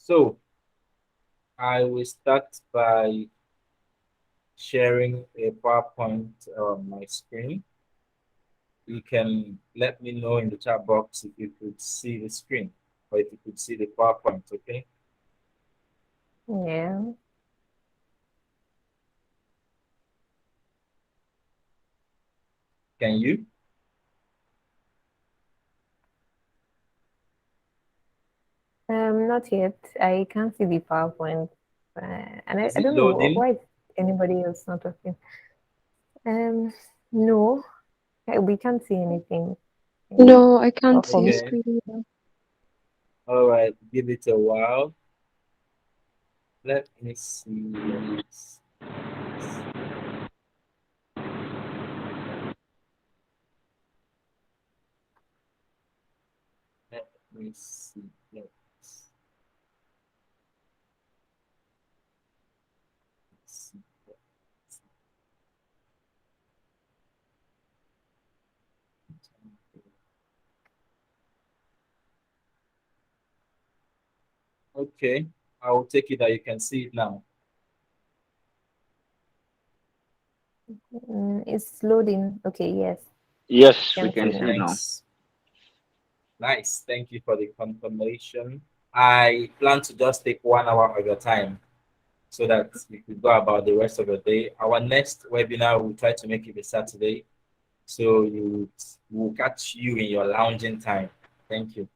So I will start by sharing a PowerPoint on my screen. You can let me know in the chat box if you could see the screen or if you could see the PowerPoint, okay? Yeah. Can you? Not yet. I can't see the PowerPoint. And I, Is I it don't know loading? why is anybody else not talking. Um, no, we can't see anything. No, I can't Or for see a me. Okay. screen either. All right. Give it a while. Let me see. Let me see. Let's see. Okay. I will take it that you can see it now. It's loading. Okay, yes, Yes, we can see can Okay, see it now. now. thanks. Nice. Thank you for the confirmation. I plan to just take 1 hour of your time so that we could go about the rest of the day. Our next webinar, we'll try to make it a Saturday. So we'll catch you in your lounging time. Thank you.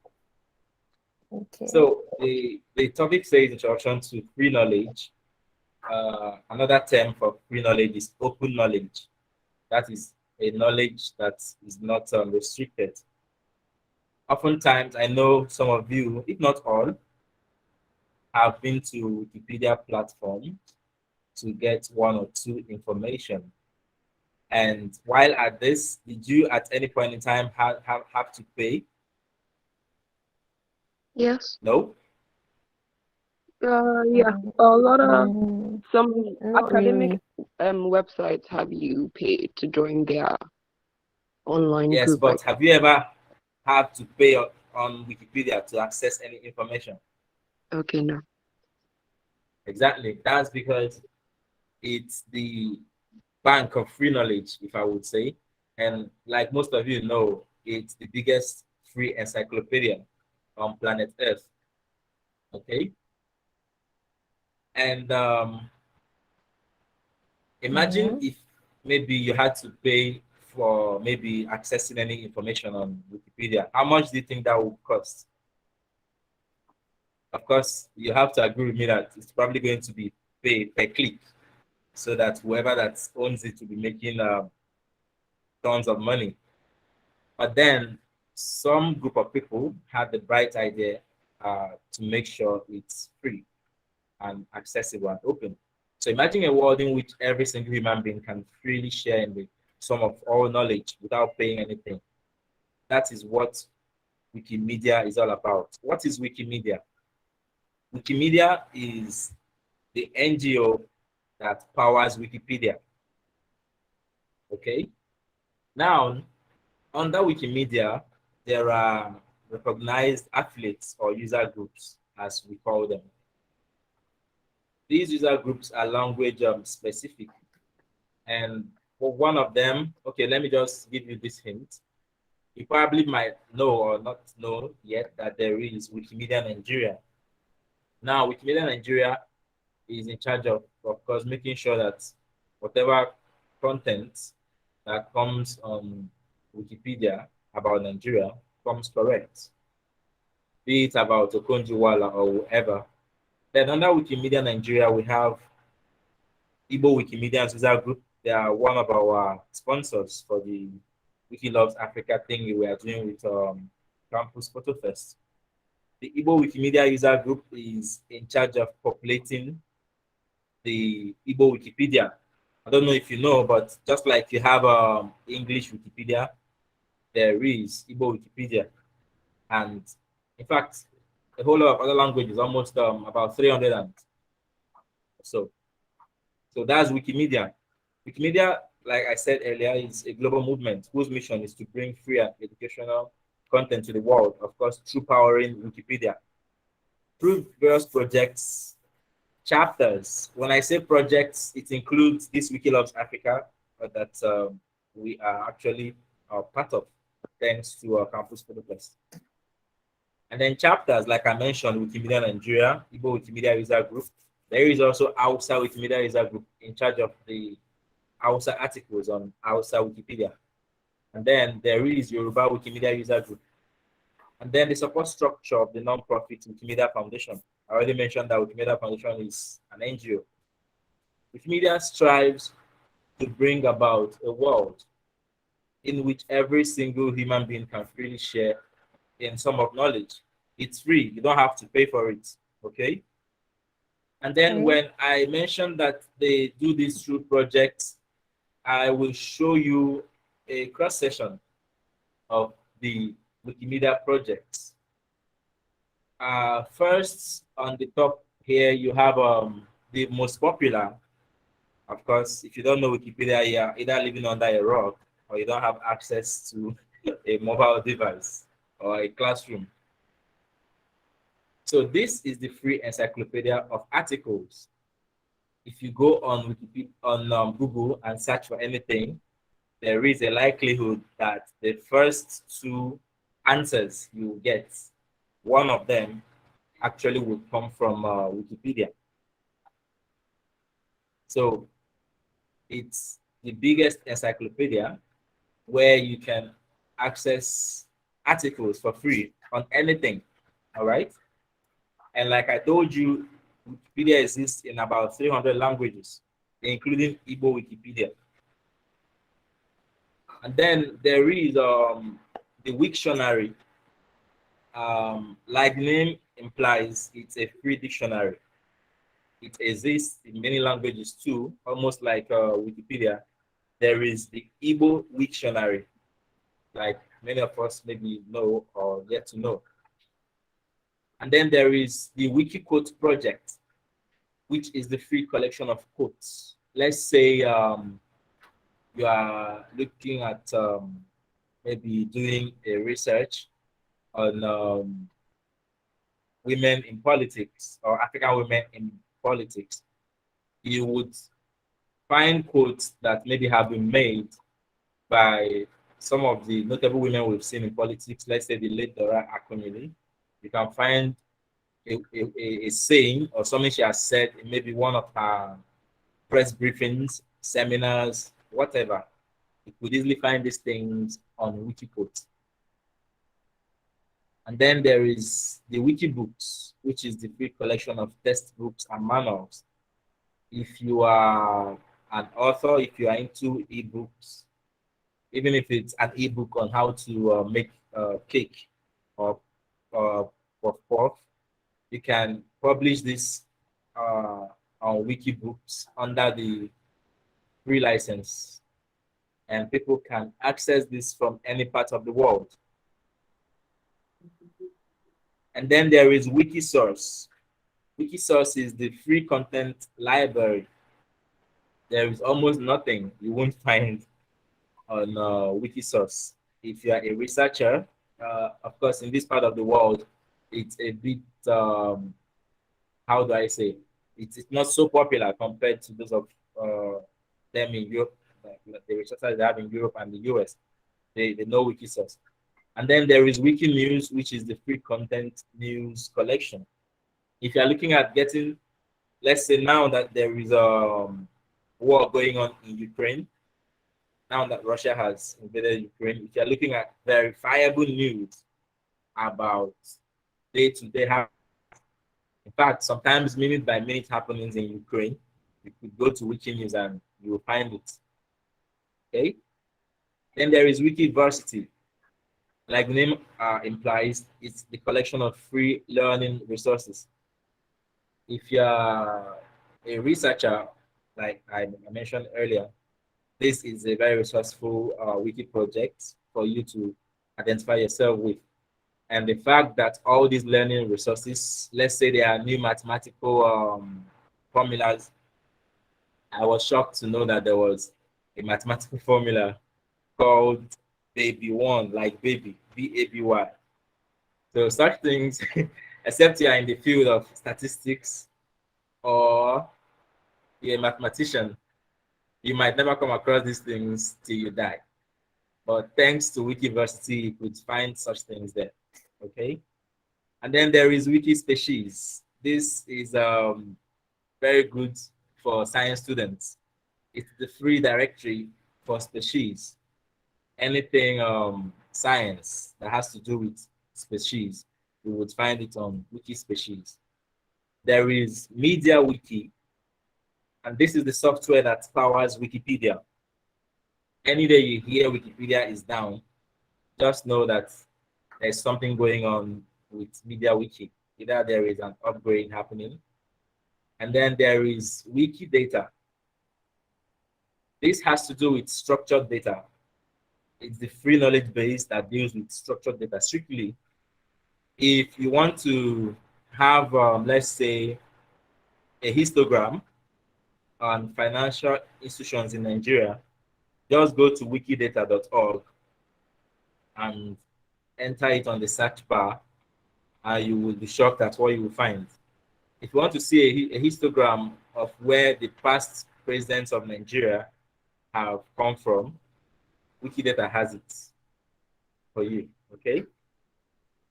Okay. So the topic says introduction to free knowledge. Another term for free knowledge is open knowledge. That is a knowledge that is not restricted. Oftentimes, I know some of you, if not all, have been to Wikipedia platform to get one or two information. And while at this, did you at any point in time have to pay? Yes. No? Yeah. Mm, A lot of mm, some not academic really. websites have you pay to join their online Yes, group, I but think. have you ever had to pay on Wikipedia to access any information? Okay, no. Exactly. That's because it's the bank of free knowledge, if I would say. And like most of you know, it's the biggest free encyclopedia on planet Earth. Okay. And imagine Yeah. if maybe you had to pay for maybe accessing any information on Wikipedia. How much do you think that would cost? Of course, you have to agree with me that it's probably going to be pay per click, so that whoever that owns it will be making tons of money. But then some group of people had the bright idea to make sure it's free and accessible and open. So imagine a world in which every single human being can freely share in the sum of all knowledge without paying anything. That is what Wikimedia is all about. What is Wikimedia? Wikimedia is the NGO that powers Wikipedia. Okay. Now, under Wikimedia, there are recognized affiliates or user groups, as we call them. These user groups are language specific. And for one of them, okay, let me just give you this hint. You probably might know or not know yet that there is Wikimedia Nigeria. Now, Wikimedia Nigeria is in charge of course, making sure that whatever content that comes on Wikipedia about Nigeria comes correct, be it about Okonjo-Iweala or whoever. Then under Wikimedia Nigeria, we have Igbo Wikimedians User Group. They are one of our sponsors for the Wiki Loves Africa thing we are doing with Campus Photofest. The Igbo Wikimedia User Group is in charge of populating the Igbo Wikipedia. I don't know if you know, but just like you have English Wikipedia, there is Igbo Wikipedia. And in fact, a whole lot of other languages, almost about 300 and so. So that's Wikimedia. Wikimedia, like I said earlier, is a global movement whose mission is to bring free and educational content to the world, of course, through powering Wikipedia. through various projects, chapters. When I say projects, it includes this Wiki Loves Africa that we are actually part of, thanks to our Campus Photofest. And then chapters, like I mentioned, Wikimedia Nigeria, Igbo Wikimedia User Group. There is also Hausa Wikimedia User Group in charge of the Hausa articles on Hausa Wikipedia. And then there is Yoruba Wikimedia User Group. And then the support structure of the non-profit Wikimedia Foundation. I already mentioned that Wikimedia Foundation is an NGO. Wikimedia strives to bring about a world in which every single human being can freely share in some of knowledge. It's free. You don't have to pay for it. Okay. And then Okay. when I mentioned that they do this through projects, I will show you a cross section of the Wikimedia projects. First, on the top here, you have the most popular. Of course, if you don't know Wikipedia, you're either living under a rock or you don't have access to a mobile device or a classroom. So this is the free encyclopedia of articles. If you go on Wikipedia, on Google and search for anything, there is a likelihood that the first two answers you get, one of them actually will come from Wikipedia. So it's the biggest encyclopedia where you can access articles for free on anything. All right. And like I told you, Wikipedia exists in about 300 languages, including Igbo Wikipedia. And then there is the Wiktionary. Like the name implies, it's a free dictionary. It exists in many languages too, almost like Wikipedia. There is the Igbo Wiktionary, like many of us maybe know or yet to know. And then there is the Wiki Quote Project, which is the free collection of quotes. Let's say you are looking at maybe doing a research on women in politics or African women in politics. You would find quotes that maybe have been made by some of the notable women we've seen in politics. Let's say the late Dora Akunyili. You can find a saying or something she has said in maybe one of her press briefings, seminars, whatever. You could easily find these things on Wikiquote. And then there is the Wiki Books, which is the free collection of textbooks and manuals. If you are an author, if you are into ebooks, even if it's an ebook on how to make cake or puff puff, you can publish this on Wikibooks under the free license, and people can access this from any part of the world. And then there is Wikisource. Wikisource is the free content library. There is almost nothing you won't find on Wikisource. If you are a researcher, of course, in this part of the world, it's a bit, how do I say, it's not so popular compared to those of them in Europe, like the researchers they have in Europe and the US. They know Wikisource. And then there is Wikinews, which is the free content news collection. If you're looking at getting, let's say now that there is a war going on in Ukraine, now that Russia has invaded Ukraine, if you're looking at verifiable news about day-to-day happenings, in fact, sometimes minute by minute happenings in Ukraine, you could go to Wikinews and you will find it. Okay. Then there is Wikiversity. Like the name implies, it's the collection of free learning resources. If you're a researcher, like I mentioned earlier, this is a very resourceful wiki project for you to identify yourself with. And the fact that all these learning resources, let's say they are new mathematical formulas, I was shocked to know that there was a mathematical formula called baby one, like baby, BABY. So such things except you are in the field of statistics or you're a mathematician, you might never come across these things till you die. But thanks to Wikiversity, you could find such things there. Okay. And then there is Wiki Species. This is very good for science students. It's the free directory for species. Anything science that has to do with species, you would find it on Wiki Species. There is Media Wiki, and this is the software that powers Wikipedia. Any day you hear Wikipedia is down, just know that there's something going on with Media Wiki. Either there is an upgrade happening, and then there is Wikidata. This has to do with structured data. It's the free knowledge base that deals with structured data strictly. If you want to have, let's say, a histogram on financial institutions in Nigeria, just go to wikidata.org and enter it on the search bar, and you will be shocked at what you will find. If you want to see a histogram of where the past presidents of Nigeria have come from, Wikidata has it for you, okay?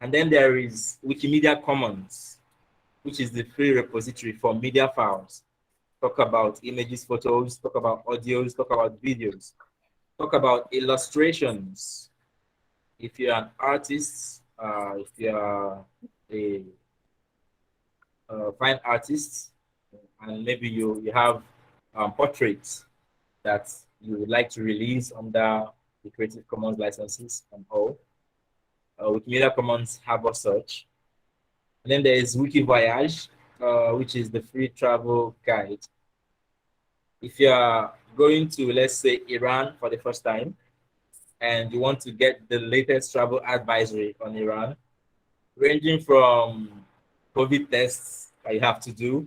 And then there is Wikimedia Commons, which is the free repository for media files. Talk about images, photos, talk about audios, talk about videos, talk about illustrations. If you're an artist, if you're a fine artist, and maybe you have portraits that you would like to release under the Creative Commons licenses and all, Wikimedia Commons have a search. And then there is Wiki Voyage, which is the free travel guide. If you are going to, let's say, Iran for the first time, and you want to get the latest travel advisory on Iran, ranging from COVID tests that you have to do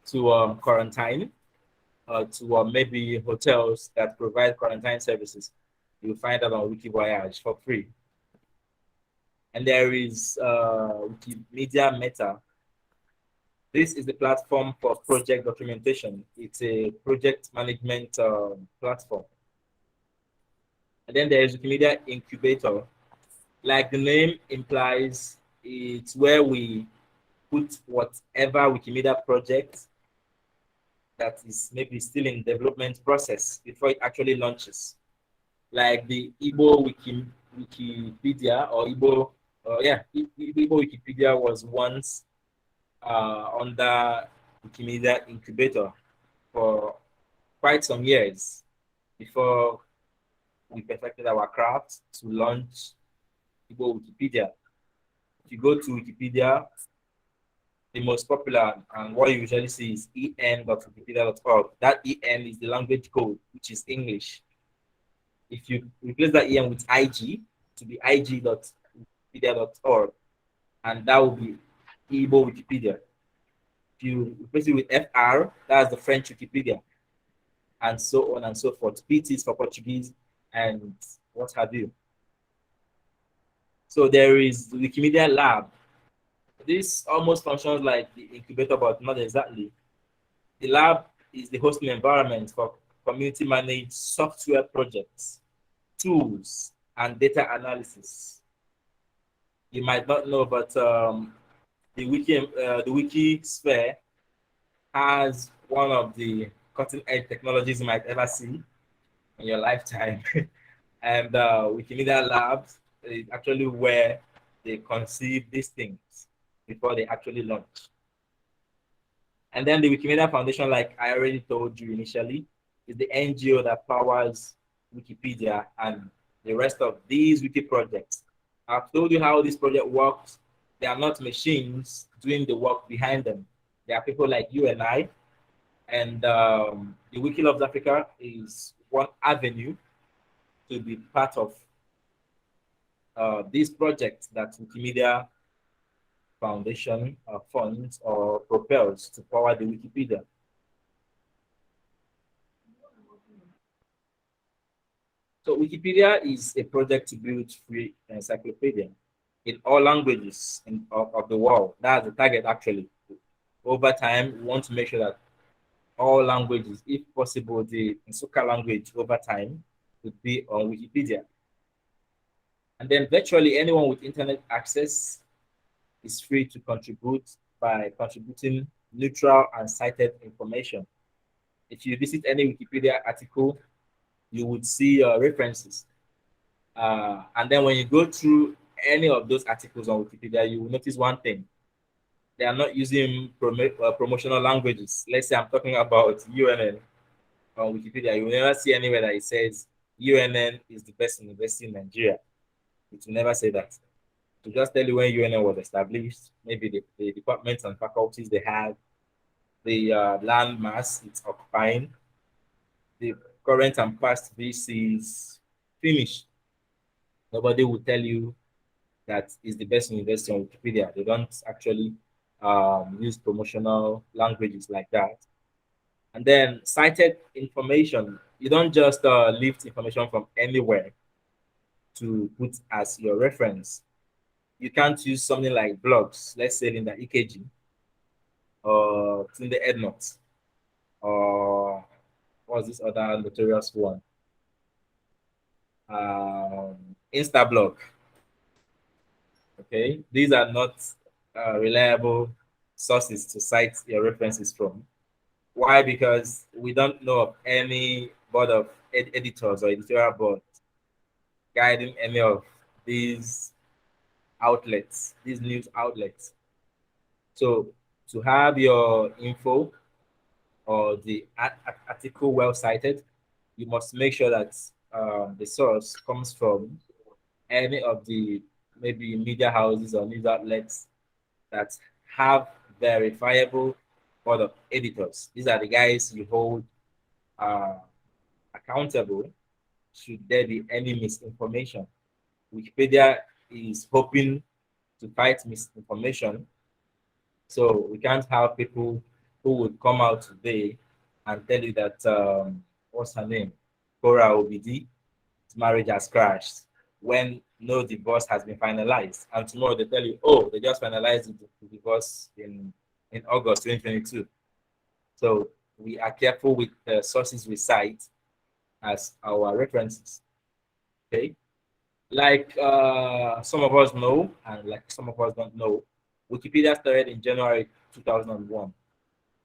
to quarantine, to maybe hotels that provide quarantine services, you'll find that on Wiki Voyage for free. And there is Wikimedia Meta. This is the platform for project documentation. It's a project management platform. And then there is Wikimedia Incubator. Like the name implies, it's where we put whatever Wikimedia project that is maybe still in development process before it actually launches. Like the Igbo Wikipedia or Igbo, Igbo Wikipedia was once under Wikimedia Incubator for quite some years before we perfected our craft to launch Igbo Wikipedia. If you go to Wikipedia, the most popular and what you usually see is en.wikipedia.org. That en is the language code, which is English. If you replace that en with ig, to be ig.wikipedia.org, and that will be Igbo Wikipedia. If you replace it with fr, that's the French Wikipedia, and so on and so forth. PT is for Portuguese, and what have you. So there is the Wikimedia Lab. This almost functions like the incubator, but not exactly. The lab is the hosting environment for community-managed software projects, tools, and data analysis. You might not know, but the Wiki sphere has one of the cutting-edge technologies you might ever see in your lifetime. And Wikimedia Labs is actually where they conceive these things before they actually launch. And then the Wikimedia Foundation, like I already told you initially, is the NGO that powers Wikipedia and the rest of these wiki projects. I've told you how this project works. They are not machines doing the work behind them. They are people like you and I. And the Wiki Loves Africa is one avenue to be part of these projects that Wikimedia Foundation funds or propels to power the Wikipedia. So Wikipedia is a project to build free encyclopedia. in all languages of the world. That's the target actually. Over time, we want to make sure that all languages, if possible, the Nsuka language over time would be on Wikipedia. And then virtually anyone with internet access is free to contribute by contributing neutral and cited information. If you visit any Wikipedia article, you would see references. And then when you go through any of those articles on Wikipedia, you will notice one thing. They are not using promotional languages. Let's say I'm talking about UNN on Wikipedia. You will never see anywhere that it says UNN is the best university in Nigeria. It will never say that. To just tell you when UNN was established, maybe the departments and faculties they have, the land mass it's occupying, the current and past VCs, finish. Nobody will tell you that is the best university on Wikipedia. They don't actually use promotional languages like that. And then cited information. You don't just lift information from anywhere to put as your reference. You can't use something like blogs, let's say in the EKG or in the EdNote or what's this other notorious one? Instablog. Okay, these are not reliable sources to cite your references from. Why? Because we don't know of any board of editors or editorial board guiding any of these outlets, these news outlets. So to have your info or the article well cited, you must make sure that the source comes from any of the maybe media houses or news outlets that have verifiable board of editors. These are the guys you hold accountable should there be any misinformation. Wikipedia is hoping to fight misinformation, so we can't have people who would come out today and tell you that what's her name, Cora Obidi, marriage has crashed when no divorce has been finalized, and tomorrow they tell you, oh, they just finalized the divorce in August 2022. So we are careful with the sources we cite as our references. Okay, like some of us know, and like some of us don't know, Wikipedia started in January 2001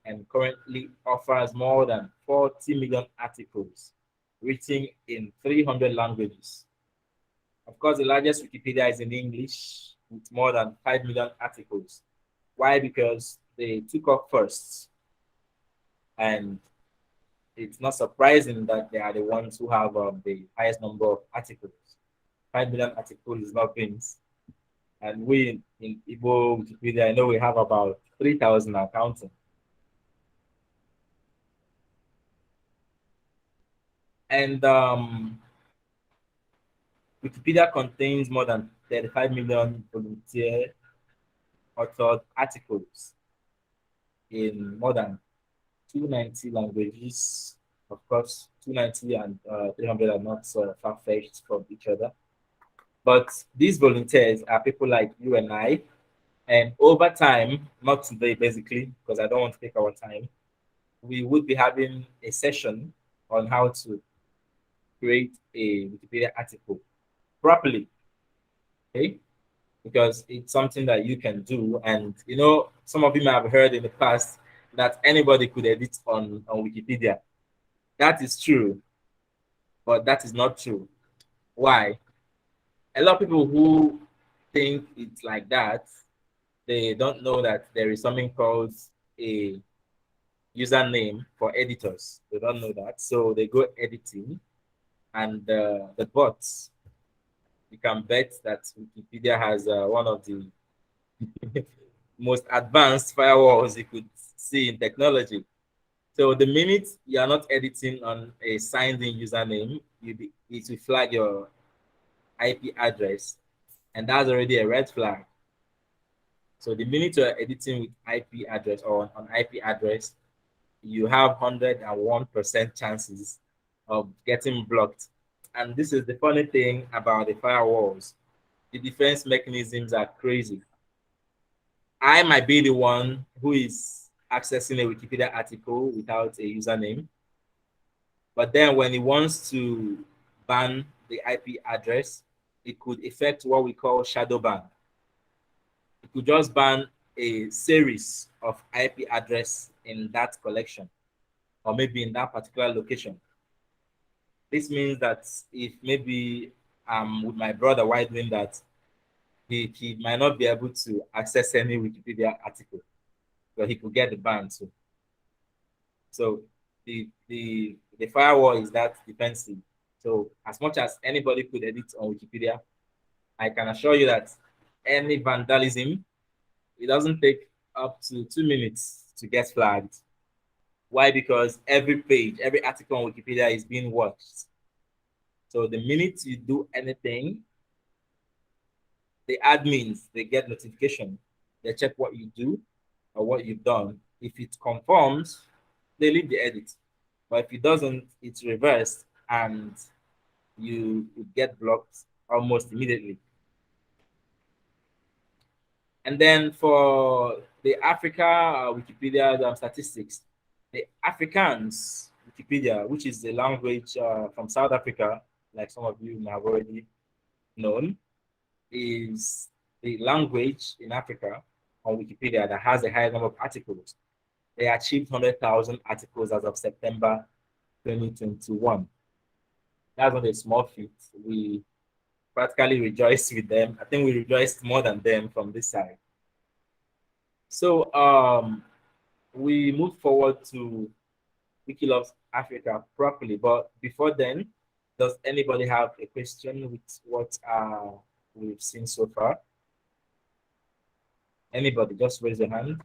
and currently offers more than 40 million articles written in 300 languages. Of course, the largest Wikipedia is in English with more than 5 million articles. Why? Because they took off first. And it's not surprising that they are the ones who have the highest number of articles. 5 million articles is not things. And we in Igbo Wikipedia, I know we have about 3,000 and counting. And Wikipedia contains more than 35 million volunteer authored articles in more than 290 languages. Of course, 290 and 300 are not far-fetched from each other. But these volunteers are people like you and I. And over time, not today basically, because I don't want to take our time, we would be having a session on how to create a Wikipedia article properly. Okay? Because it's something that you can do. And you know, some of you may have heard in the past that anybody could edit on Wikipedia. That is true, but that is not true. Why? A lot of people who think it's like that, they don't know that there is something called a username for editors. They don't know that. So they go editing and the bots, you can bet that Wikipedia has one of the most advanced firewalls you could see in technology. So the minute you are not editing on a signed-in username, it will flag your IP address, and that's already a red flag. So the minute you're editing with IP address or on IP address, you have 101% chances of getting blocked. And this is the funny thing about the firewalls. the defense mechanisms are crazy. I might be the one who is accessing a Wikipedia article without a username, but then when he wants to ban the IP address, it could affect what we call shadow ban. It could just ban a series of IP address in that collection, or maybe in that particular location. This means that if maybe with my brother, why doing that, he might not be able to access any Wikipedia article, but he could get the ban too. So the firewall is that defensive. So as much as anybody could edit on Wikipedia, I can assure you that any vandalism, it doesn't take up to 2 minutes to get flagged. Why? Because every page, every article on Wikipedia is being watched. So the minute you do anything, the admins, they get notification. They check what you do or what you've done. If it conforms, they leave the edit. But if it doesn't, it's reversed and you get blocked almost immediately. And then for the Africa Wikipedia statistics, the Afrikaans Wikipedia, which is the language from South Africa, like some of you may have already known, is the language in Africa on Wikipedia that has the highest number of articles. They achieved 100,000 articles as of September 2021. That's not a small feat. We practically rejoiced with them. I think we rejoiced more than them from this side. So we move forward to Wiki Loves Africa properly. But before then, does anybody have a question with what we've seen so far? Anybody, just raise your hand.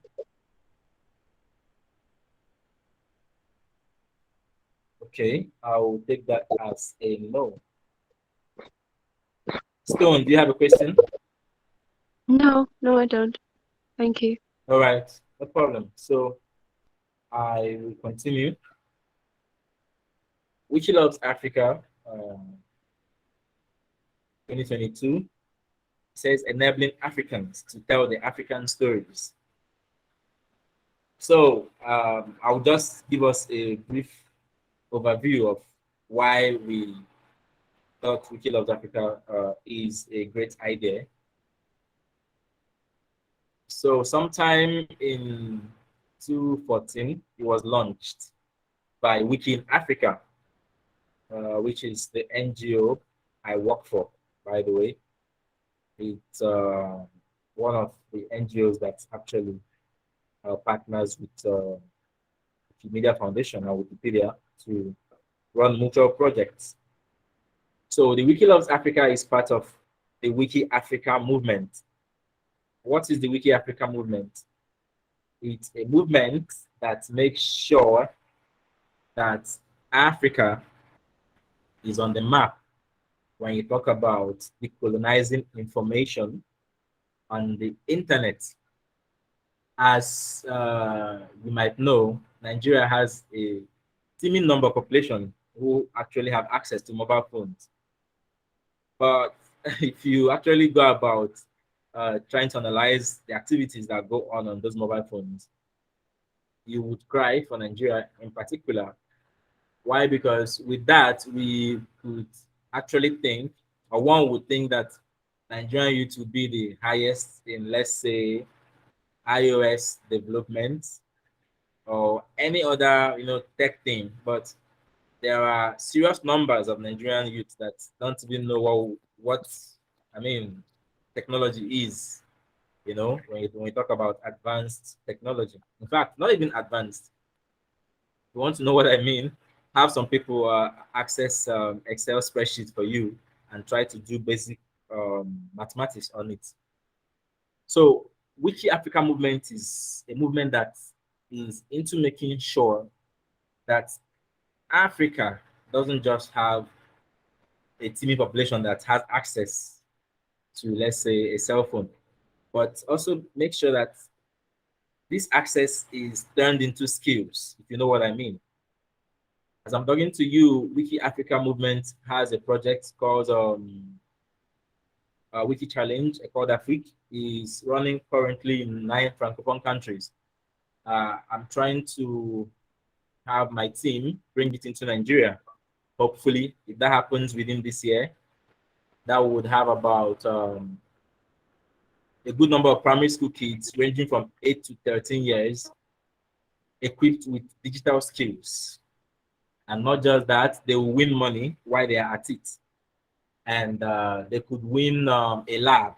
Okay, I will take that as a no. Stone, do you have a question? No, I don't. Thank you. All right, no problem. So I will continue. Wiki Loves Africa 2022 says enabling Africans to tell the African stories. So I'll just give us a brief overview of why we thought Wiki Loves Africa is a great idea. So sometime in 2014, it was launched by Wiki in Africa, which is the NGO I work for, by the way. It's one of the NGOs that actually partners with Wikimedia Foundation and Wikipedia to run mutual projects. So the Wiki Loves Africa is part of the Wiki Africa movement. What is the Wiki Africa movement? It's a movement that makes sure that Africa is on the map when you talk about decolonizing information on the internet. As you might know, Nigeria has a teeming number of population who actually have access to mobile phones. But if you actually go about trying to analyze the activities that go on those mobile phones, you would cry for Nigeria in particular. Why? Because with that, we could actually think, or one would think that Nigerian youth would be the highest in, let's say, iOS development or any other, tech thing. But there are serious numbers of Nigerian youth that don't even know what technology is. When we talk about advanced technology. In fact, not even advanced. If you want to know what I mean, have some people access Excel spreadsheets for you and try to do basic mathematics on it. So Wiki Africa movement is a movement that is into making sure that Africa doesn't just have a teeming population that has access to, let's say, a cell phone, but also make sure that this access is turned into skills, if you know what I mean. As I'm talking to you, Wiki Africa movement has a project called Wiki challenge called Afrique is running currently in 9 francophone countries. I'm trying to have my team bring it into Nigeria. Hopefully, if that happens within this year, that would have about a good number of primary school kids ranging from 8 to 13 years equipped with digital skills. And not just that, they will win money while they are at it. And they could win a lab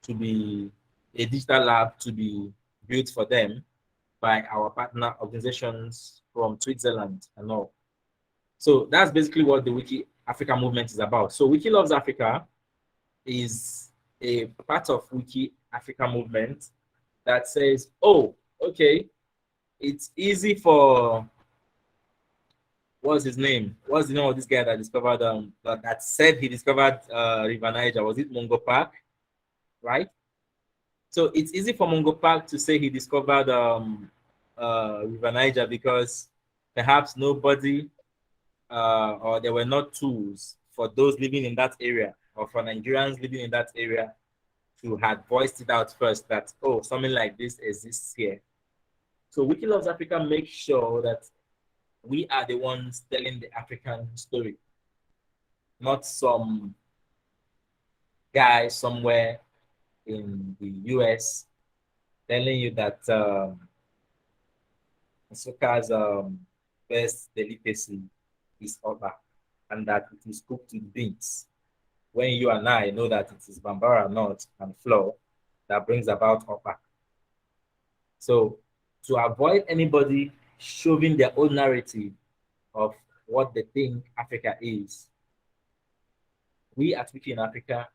to be a digital lab to be built for them by our partner organizations from Switzerland and all. So that's basically what the Wiki Africa movement is about. So Wiki Loves Africa is a part of Wiki Africa movement that says, oh, okay, it's easy for what's his name? What's the name of this guy that discovered that said he discovered River Niger? Was it Mungo Park? Right? So it's easy for Mungo Park to say he discovered River Niger because perhaps nobody or there were not tools for those living in that area or for Nigerians living in that area to had voiced it out first that, oh, something like this exists here. So Wiki Loves Africa makes sure that we are the ones telling the African story, not some guy somewhere in the US telling you that Nsukka's best delicacy is Oba and that it is cooked with beans. When you and I know that it is Bambara nut and flour that brings about Oba. So to avoid anybody shoving their own narrative of what they think Africa is, we at Wiki in Africa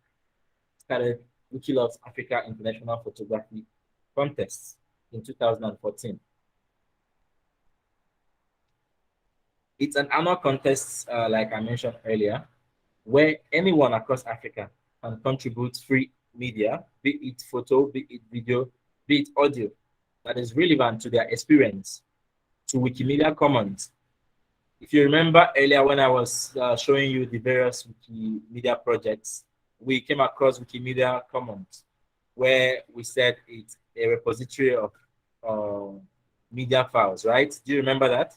started Wiki Loves Africa International Photography Contest in 2014. It's an annual contest, like I mentioned earlier, where anyone across Africa can contribute free media, be it photo, be it video, be it audio, that is relevant to their experience to Wikimedia Commons. If you remember earlier when I was showing you the various Wikimedia projects, we came across Wikimedia Commons, where we said it's a repository of media files, right? Do you remember that?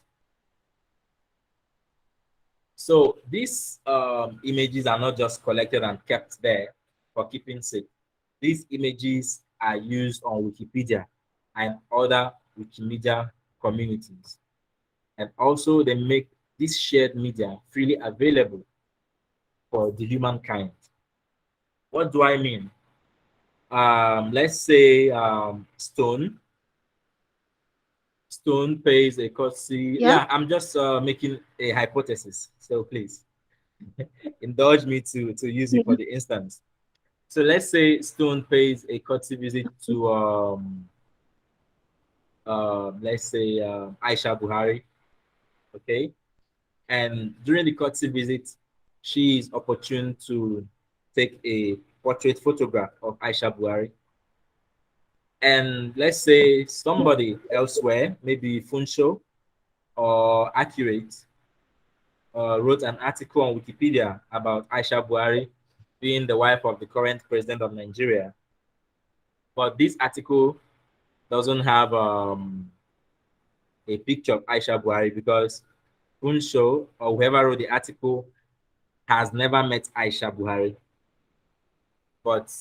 So these images are not just collected and kept there for keeping sake. These images are used on Wikipedia and other Wikimedia communities. And also they make this shared media freely available for the humankind. What do I mean? Let's say Stone pays a courtesy. Yeah, I'm just making a hypothesis. So please indulge me to use it for the instance. So let's say Stone pays a courtesy visit to let's say Aisha Buhari, okay? And during the courtesy visit, she is opportune to take a portrait photograph of Aisha Buhari. And let's say somebody elsewhere, maybe Funsho or Accurate, wrote an article on Wikipedia about Aisha Buhari being the wife of the current president of Nigeria. But this article doesn't have a picture of Aisha Buhari because Funsho or whoever wrote the article has never met Aisha Buhari. But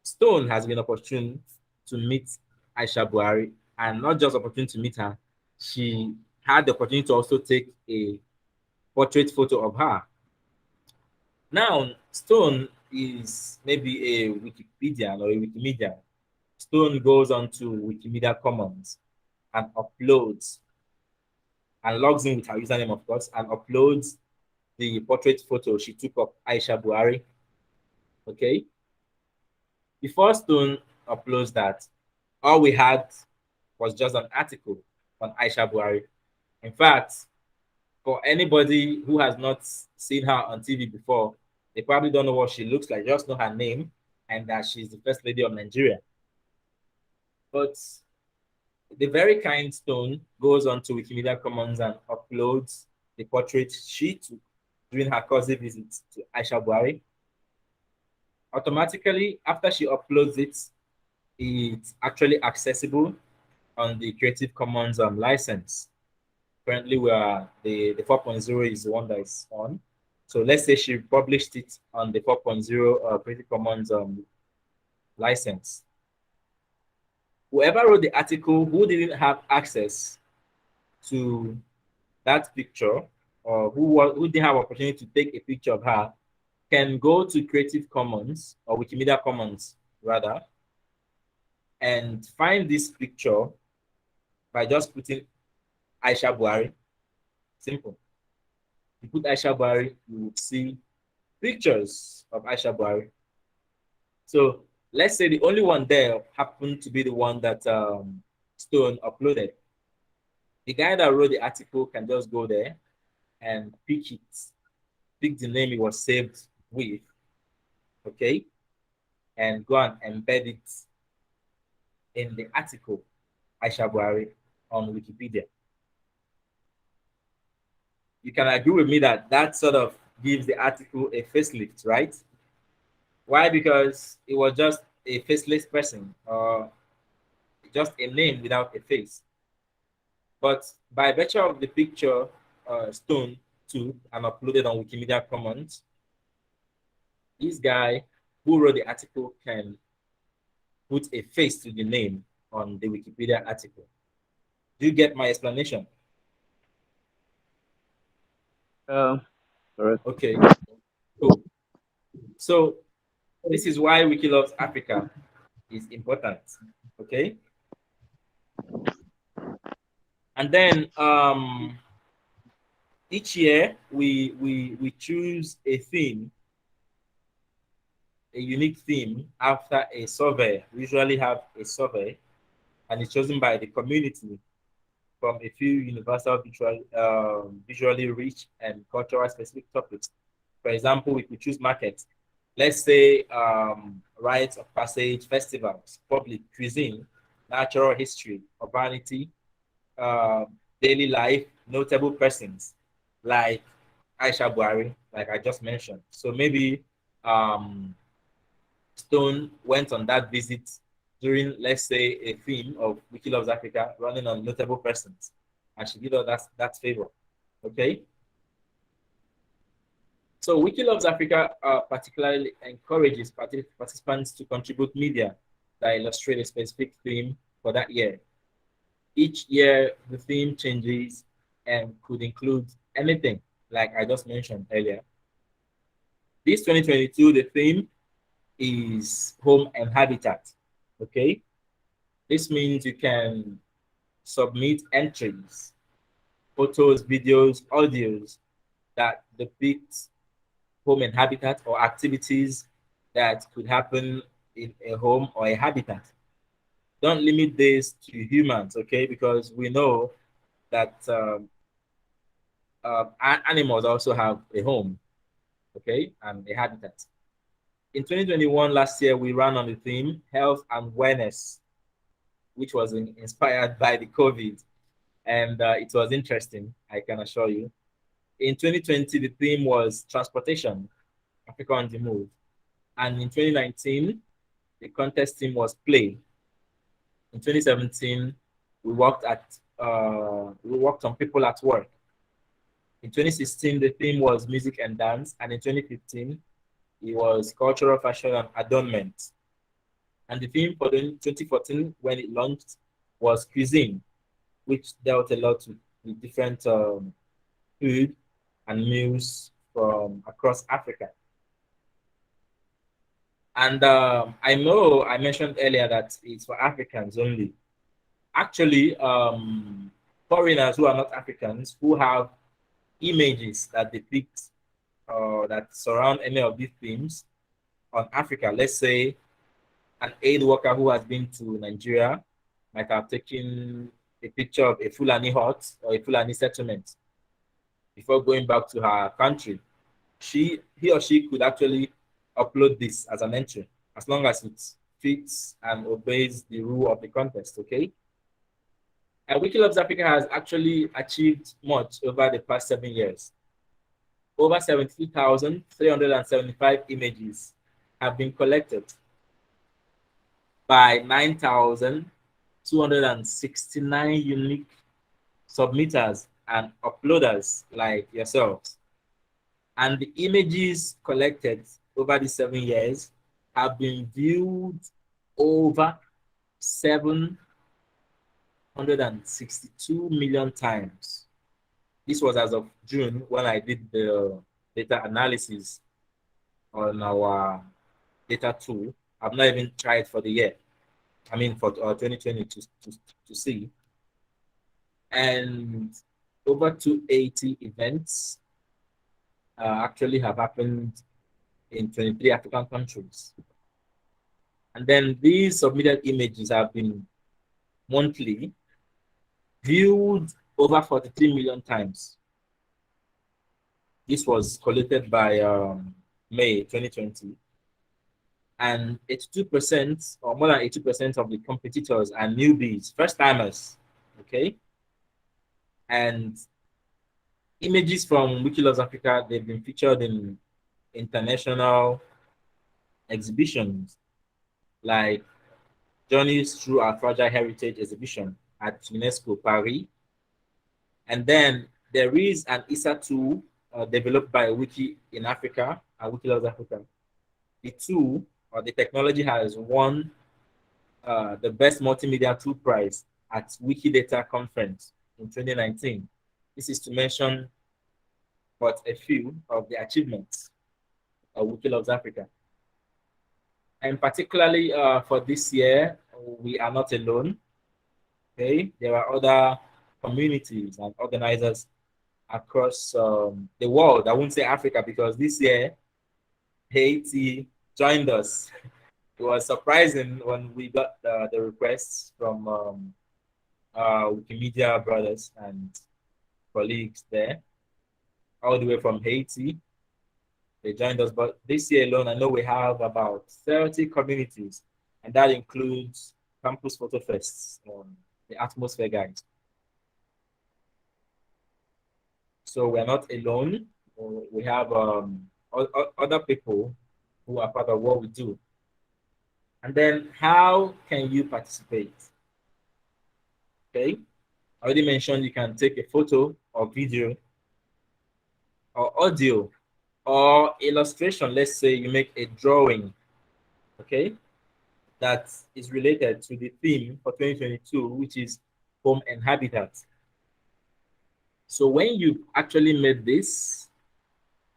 Stone has been opportune to meet Aisha Buhari, and not just opportunity to meet her, she had the opportunity to also take a portrait photo of her. Now, Stone is maybe a Wikipedian or a Wikimedia. Stone goes on to Wikimedia Commons and uploads and logs in with her username, of course, and uploads the portrait photo she took of Aisha Buhari. Okay. Before Stone uploads that, all we had was just an article on Aisha Buhari. In fact, for anybody who has not seen her on TV before, they probably don't know what she looks like, just know her name and that she's the first lady of Nigeria. But the very kind Stone goes on to Wikimedia Commons and uploads the portrait she took during her courtesy visit to Aisha Buhari. Automatically, after she uploads it, it's actually accessible on the Creative Commons license. Currently, the 4.0 is the one that is on. So let's say she published it on the 4.0 Creative Commons license. Whoever wrote the article who didn't have access to that picture, or who didn't have opportunity to take a picture of her, can go to Creative Commons or Wikimedia Commons rather, and find this picture by just putting Aisha Buhari. Simple. You put Aisha Buhari, you will see pictures of Aisha Buhari. So let's say the only one there happened to be the one that Stone uploaded. The guy that wrote the article can just go there and pick the name it was saved with, okay, and go and embed it in the article Aisha Buhari on Wikipedia. You can agree with me that that sort of gives the article a facelift, right? Why? Because it was just a faceless person or just a name without a face. But by virtue of the picture Stone took and uploaded on Wikimedia Commons, this guy who wrote the article can put a face to the name on the Wikipedia article. Do you get my explanation? Correct. Okay, cool. So this is why Wiki Loves Africa is important. Okay. And then each year we choose a theme, a unique theme after a survey. We usually have a survey, and it's chosen by the community from a few universal visually rich and cultural specific topics. For example, we could choose markets. Let's say rites of passage, festivals, public cuisine, natural history, urbanity, uh, daily life, notable persons like Aisha Buhari, like I just mentioned. So maybe um, Stone went on that visit during, let's say, a theme of Wiki Loves Africa running on notable persons, and she did all that favor. Okay. So Wiki Loves Africa particularly encourages participants to contribute media that illustrate a specific theme for that year. Each year, the theme changes and could include anything, like I just mentioned earlier. This 2022, the theme is home and habitat. Okay, this means you can submit entries, photos, videos, audios that depict home and habitat or activities that could happen in a home or a habitat. Don't limit this to humans, okay? Because we know that animals also have a home, okay, and a habitat. In 2021, last year, we ran on the theme health and wellness, which was inspired by the COVID, and it was interesting, I can assure you. In 2020, the theme was transportation, Africa on the move. And in 2019, the contest theme was play. In 2017, we worked on people at work. In 2016, the theme was music and dance, and in 2015, it was cultural fashion and adornment. And the theme for 2014, when it launched, was cuisine, which dealt a lot with different food and meals from across Africa. And I know I mentioned earlier that it's for Africans only. Actually, foreigners who are not Africans who have images that depict that surround any of these themes on Africa. Let's say an aid worker who has been to Nigeria might have taken a picture of a Fulani hut or a Fulani settlement before going back to her country. He or she could actually upload this as an entry as long as it fits and obeys the rule of the contest, okay? And Wiki Loves Africa has actually achieved much over the past 7 years. Over 72,375 images have been collected by 9,269 unique submitters and uploaders like yourselves. And the images collected over the 7 years have been viewed over 762 million times. This was as of June when I did the data analysis on our data tool. I've not even tried for the year. I mean, for 2020 to see. And over 280 events actually have happened in 23 African countries. And then these submitted images have been monthly viewed over 43 million times. This was collated by May 2020. And 82% or more than 80% of the competitors are newbies, first timers. Okay. And images from Wiki Loves Africa, they've been featured in international exhibitions like Journeys Through Our Fragile Heritage exhibition at UNESCO Paris. And then there is an ISA tool developed by Wiki in Africa, Wiki Loves Africa. The tool or the technology has won the Best Multimedia Tool Prize at Wikidata Conference in 2019. This is to mention but a few of the achievements of Wiki Loves Africa. And particularly for this year, we are not alone. Okay, there are other communities and organizers across the world. I won't say Africa because this year Haiti joined us. It was surprising when we got the requests from Wikimedia brothers and colleagues there, all the way from Haiti. They joined us, but this year alone, I know we have about 30 communities, and that includes Campus Photofests, the atmosphere guys. So we're not alone. We have other people who are part of what we do. And then how can you participate? Okay, I already mentioned you can take a photo or video or audio or illustration. Let's say you make a drawing, okay, that is related to the theme for 2022, which is home and habitat. So when you actually made this,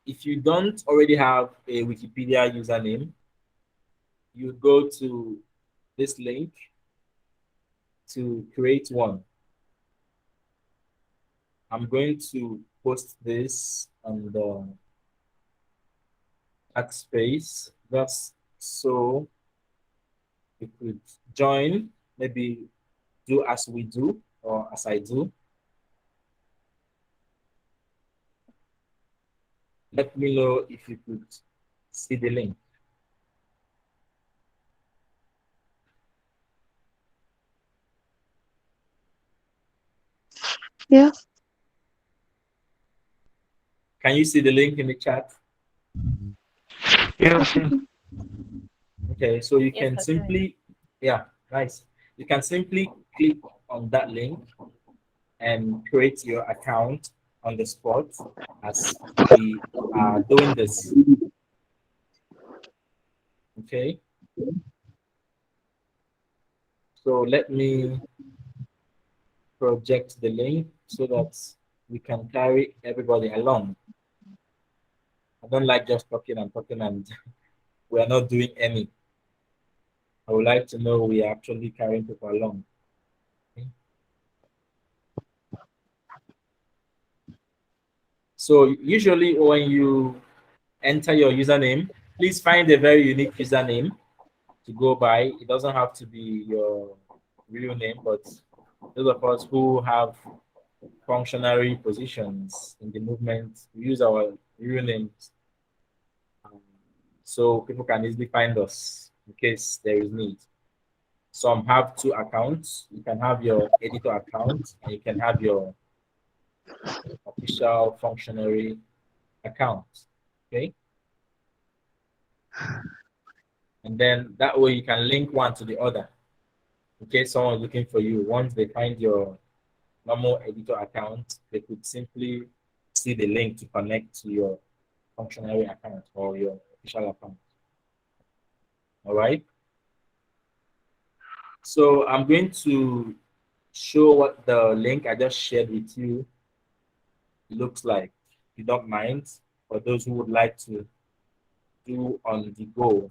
if you don't already have a Wikipedia username, you go to this link to create one. I'm going to post this on the chat space just so you could join, maybe do as we do or as I do. Let me know if you could see the link. Yeah. Can you see the link in the chat? Yeah. Okay, so you Yes, can I can. simply, yeah, nice. You can simply click on that link and create your account on the spot as we are doing this. Okay. So let me project the link so that we can carry everybody along. I don't like just talking and talking and we are not doing any. I would like to know we are actually carrying people along. Okay. So usually when you enter your username, please find a very unique username to go by. It doesn't have to be your real name, but those of us who have functionary positions in the movement, we use our real names so people can easily find us in case there is need. Some have two accounts. You can have your editor account and you can have your official functionary account. Okay. And then that way you can link one to the other in case someone's looking for you. Once they find your normal editor account, they could simply see the link to connect to your functionary account or your official account. All right. So I'm going to show what the link I just shared with you looks like, if you don't mind, for those who would like to do on the go,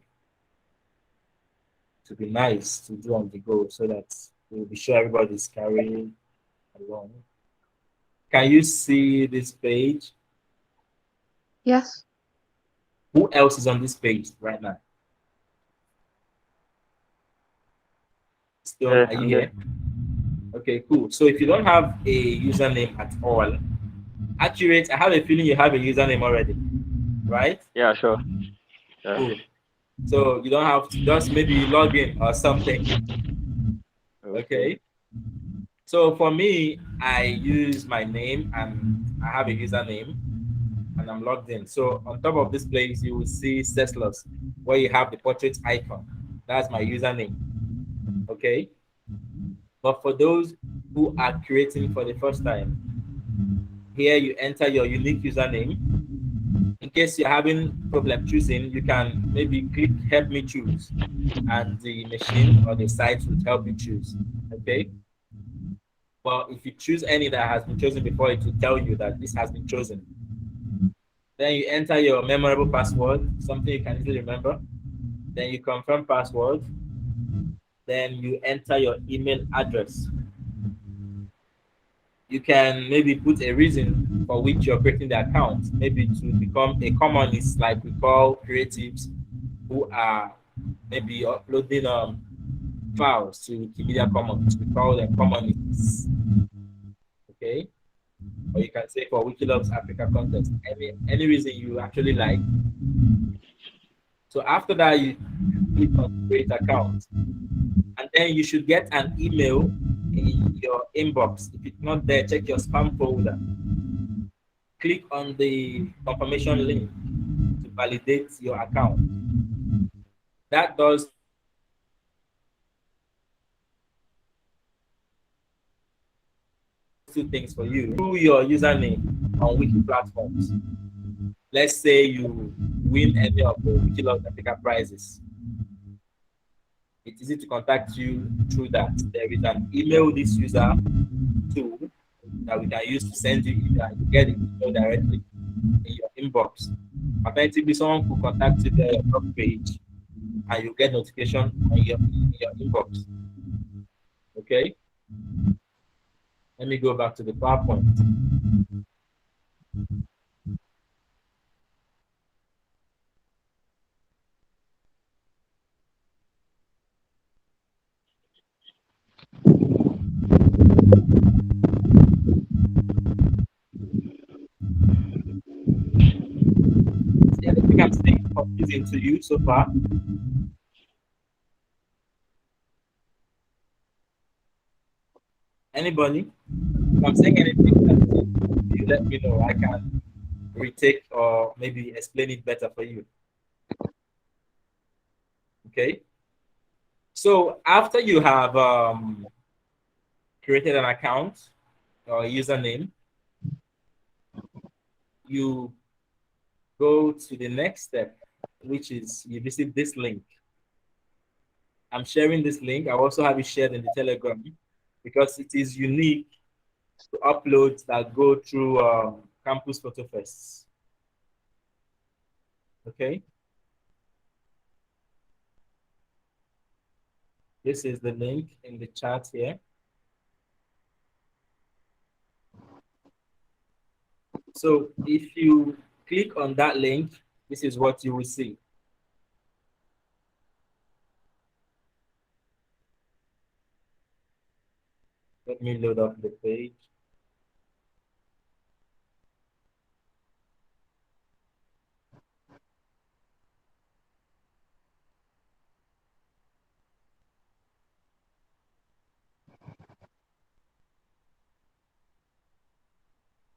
to be nice to do on the go so that we'll be sure everybody's carrying along. Can you see this page? Yes. Who else is on this page right now? Stone, Yeah, are you I'm here? there. Okay, cool. So if you don't have a username at all, accurate, I have a feeling you have a username already, right? Yeah, sure. Yeah. Cool. So you don't have to just maybe log in or something. Okay. Okay. So for me, I use my name and I have a username and I'm logged in. So on top of this place, you will see Ceslos, where you have the portrait icon. That's my username. Okay. But for those who are creating for the first time, here you enter your unique username. In case you're having problem choosing, you can maybe click help me choose and the machine or the site will help you choose. Okay. Well, if you choose any that has been chosen before, it will tell you that this has been chosen. Then you enter your memorable password, something you can easily remember. Then you confirm password. Then you enter your email address. You can maybe put a reason for which you're creating the account, maybe to become a commonist, like we call creatives who are maybe uploading files to Wikimedia Commons. We call them commonists. Okay. Or you can say for Wiki Loves Africa contest, any reason you actually like. So after that, you click on create account, and then you should get an email in your inbox. If it's not there, check your spam folder. Click on the confirmation link to validate your account. That does two things for you. Through your username on Wiki platforms. Let's say you win any of the Wiki Loves Africa prizes. It's easy to contact you through that. There is an email this user tool that we can use to send you email. You get the email directly in your inbox. Alternatively, someone could contact you via your blog page and you get notification on your inbox. Okay? Let me go back to the PowerPoint. Is there anything I'm saying confusing to you so far? Anybody? If I'm saying anything that you let me know, I can retake or maybe explain it better for you. Okay? So after you have created an account or username, you go to the next step, which is you visit this link. I'm sharing this link. I also have it shared in the Telegram because it is unique to uploads that go through Campus Photofests. Okay. This is the link in the chat here. So if you click on that link, this is what you will see. Let me load up the page.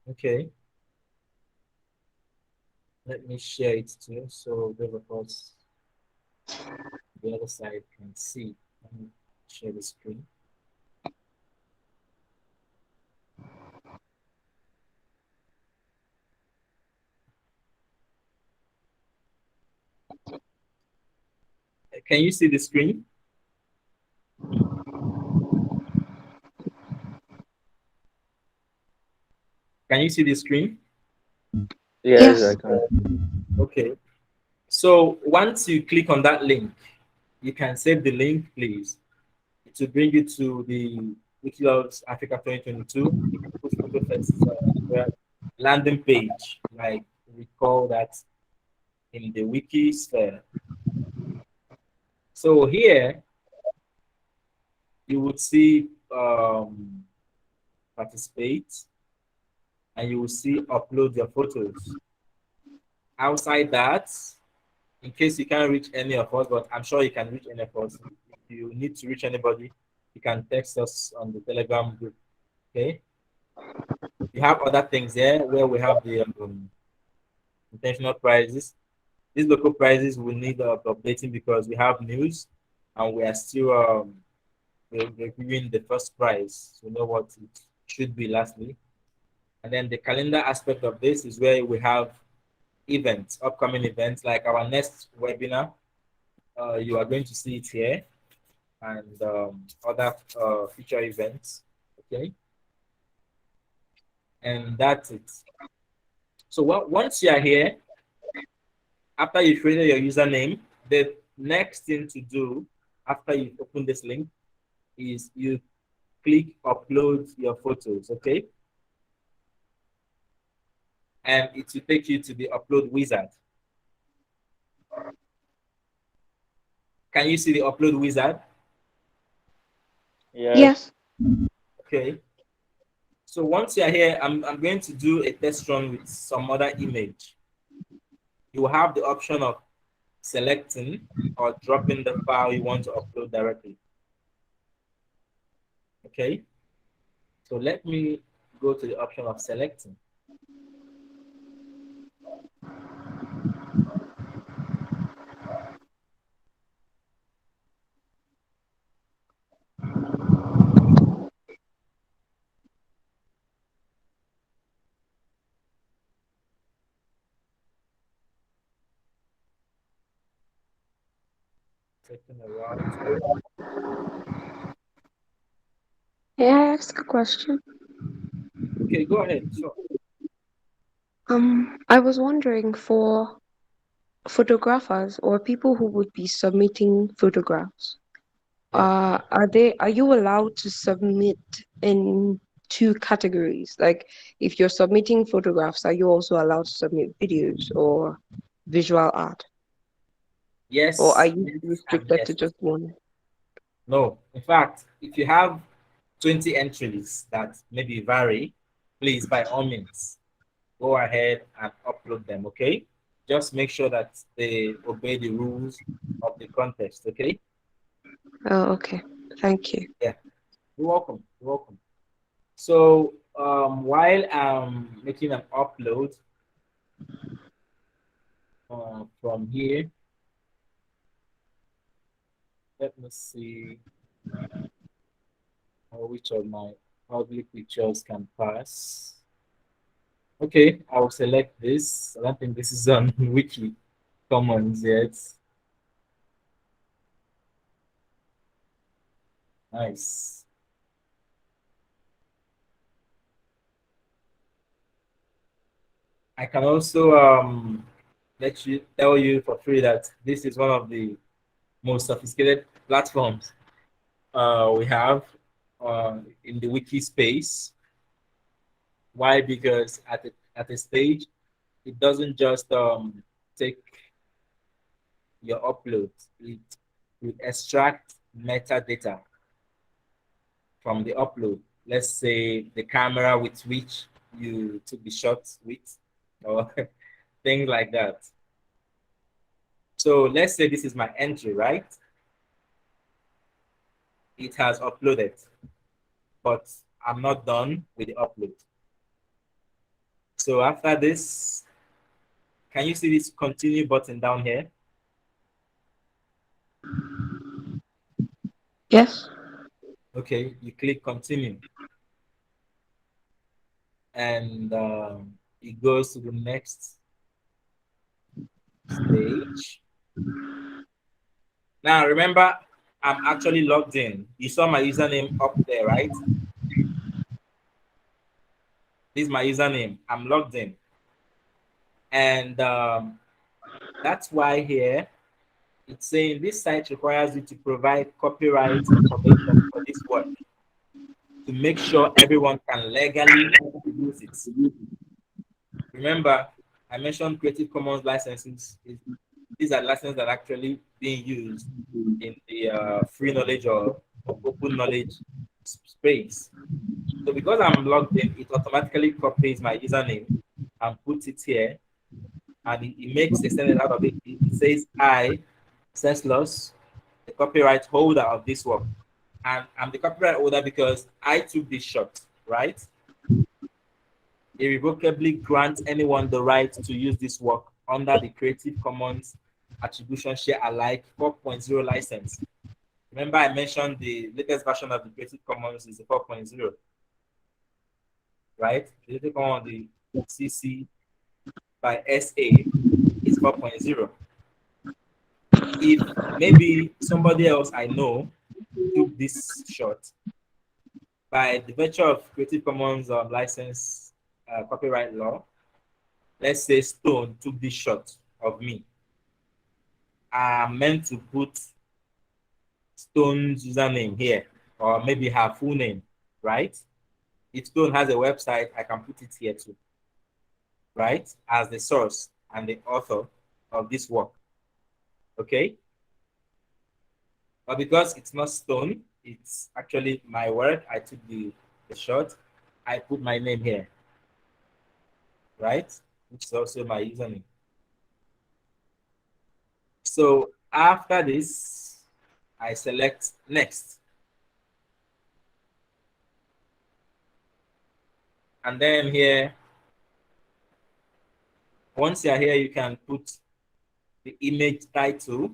Okay. Let me share it too. So those of us the other side can see. Let me share the screen. Can you see the screen? Can you see the screen? Yes, I Yes. can. Okay. So once you click on that link, you can save the link, please. It will bring you to the Wikilogs Africa 2022 Campus Photo Fest landing page. Like we call that in the Wiki sphere. So here you would see participate, and you will see upload your photos. Outside that, in case you can't reach any of us, but I'm sure you can reach any of us. If you need to reach anybody, you can text us on the Telegram group. Okay. You have other things there where we have the intentional prizes. These local prizes will need updating because we have news and we are still reviewing the first prize to know what it should be lastly. And then the calendar aspect of this is where we have events, upcoming events like our next webinar. You are going to see it here and other future events. Okay. And that's it. So once you are here, after you created your username, the next thing to do after you open this link is you click upload your photos, okay? And it will take you to the upload wizard. Can you see the upload wizard? Yes. Yes. Okay. So once you're here, I'm going to do a test run with some other image. You will have the option of selecting or dropping the file you want to upload directly. Okay. So let me go to the option of selecting. Taking a while to. May I ask a question? Okay, go ahead. Sure. I was wondering for photographers or people who would be submitting photographs, Yeah. are you allowed to submit in two categories? Like if you're submitting photographs, are you also allowed to submit videos or visual art? Or are Yes, you yes, and restricted yes. to just one? No. In fact, if you have 20 entries that maybe vary, please, by all means, go ahead and upload them, okay? Just make sure that they obey the rules of the contest, okay? Oh, okay. Thank you. Yeah, you're welcome. You're welcome. So, while I'm making an upload from here, let me see which of my public pictures can pass. Okay, I will select this. I don't think this is on Wiki Commons yet. Nice. I can also tell you for free that this is one of the most sophisticated platforms we have in the wiki space. Why? Because at a stage, it doesn't just take your upload. It will extract metadata from the upload. Let's say the camera with which you took the shot with, or things like that. So let's say this is my entry, right? It has uploaded, but I'm not done with the upload. So after this, can you see this continue button down here? Yes. Okay, you click continue, and it goes to the next stage. Now remember, I'm actually logged in. You saw my username up there, right? This is my username. I'm logged in, and that's why here it's saying this site requires you to provide copyright information for this work to make sure everyone can legally use it. Remember, I mentioned Creative Commons licenses. These are licenses that are actually being used in the free knowledge or open knowledge space. So because I'm logged in, it automatically copies my username and puts it here, and it makes a sentence out of it. It says, I, Senseless, the copyright holder of this work. And I'm the copyright holder because I took this shot, right? Irrevocably grants anyone the right to use this work under the Creative Commons Attribution Share Alike 4.0 license. Remember, I mentioned the latest version of the Creative Commons is the 4.0, right? The Creative Commons, the CC by SA is 4.0. If maybe somebody else I know took this shot, by the virtue of Creative Commons license copyright law, let's say Stone took this shot of me. I'm meant to put Stone's username here, or maybe her full name, right? If Stone has a website, I can put it here too, right? As the source and the author of this work, okay? But because it's not Stone, it's actually my work. I took the shot. I put my name here, right? Which is also my username. So after this, I select next. And then here, once you're here, you can put the image title,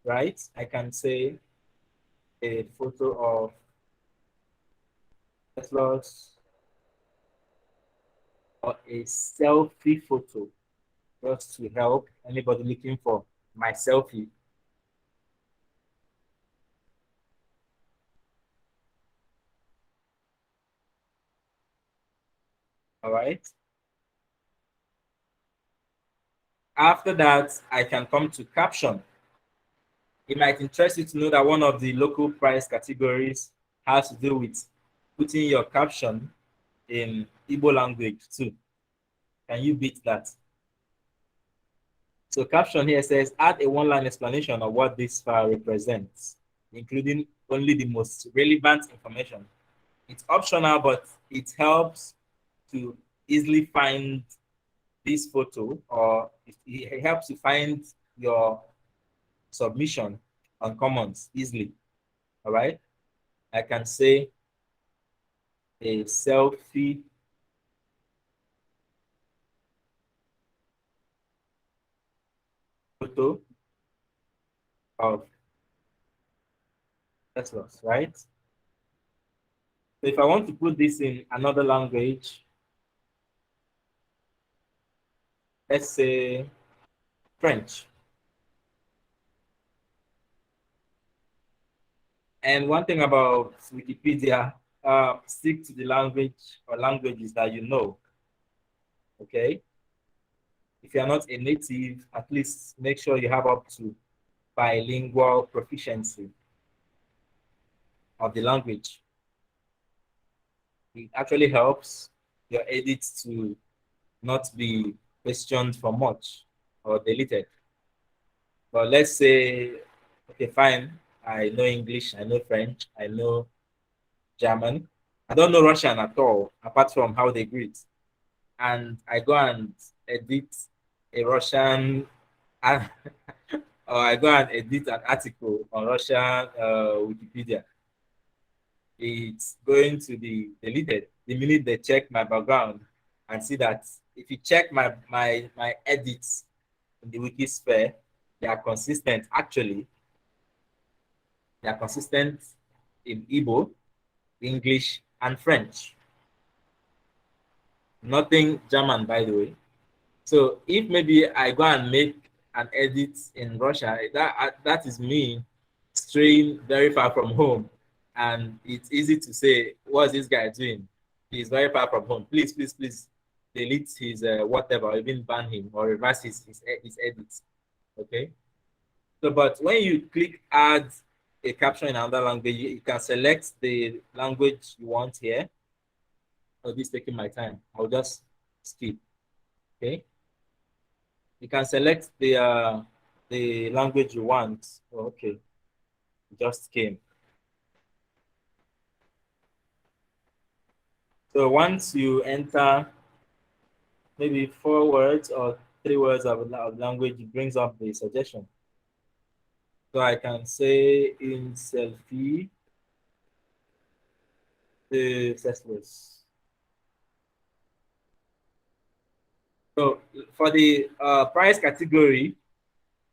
right? I can say a photo of Tesla's or a selfie photo, just to help anybody looking for my selfie. All right. After that, I can come to caption. It might interest you to know that one of the local price categories has to do with putting your caption in Igbo language too. Can you beat that? So caption here says, add a one-line explanation of what this file represents, including only the most relevant information. It's optional, but it helps to easily find this photo, or it helps you find your submission on Commons easily. All right. I can say a selfie photo of Teslas, right? So if I want to put this in another language, let's say French. And one thing about Wikipedia, stick to the language or languages that you know. Okay. If you're not a native, at least make sure you have up to bilingual proficiency of the language. It actually helps your edits to not be questioned for much or deleted. But let's say, okay, fine, I know English, I know French, I know German. I don't know Russian at all, apart from how they greet. And I go and edit a Russian, or I go and edit an article on Russian Wikipedia. It's going to be deleted the minute they check my background and see that if you check my edits in the Wikisphere, they are consistent actually. They are consistent in Igbo, English, and French. Nothing German, by the way. So if maybe I go and make an edit in Russia, that is me straying very far from home, and it's easy to say, "What's this guy doing? He's very far from home. Please, please, please, delete his whatever, or even ban him, or reverse his edits." Okay. So, but when you click add a caption in another language, you can select the language you want here. Oh, this is taking my time. I'll just skip. Okay. You can select the language you want. Oh, okay. It just came. So once you enter maybe 4 words or 3 words of language, it brings up the suggestion. So I can say in selfie the senseless. So for the price category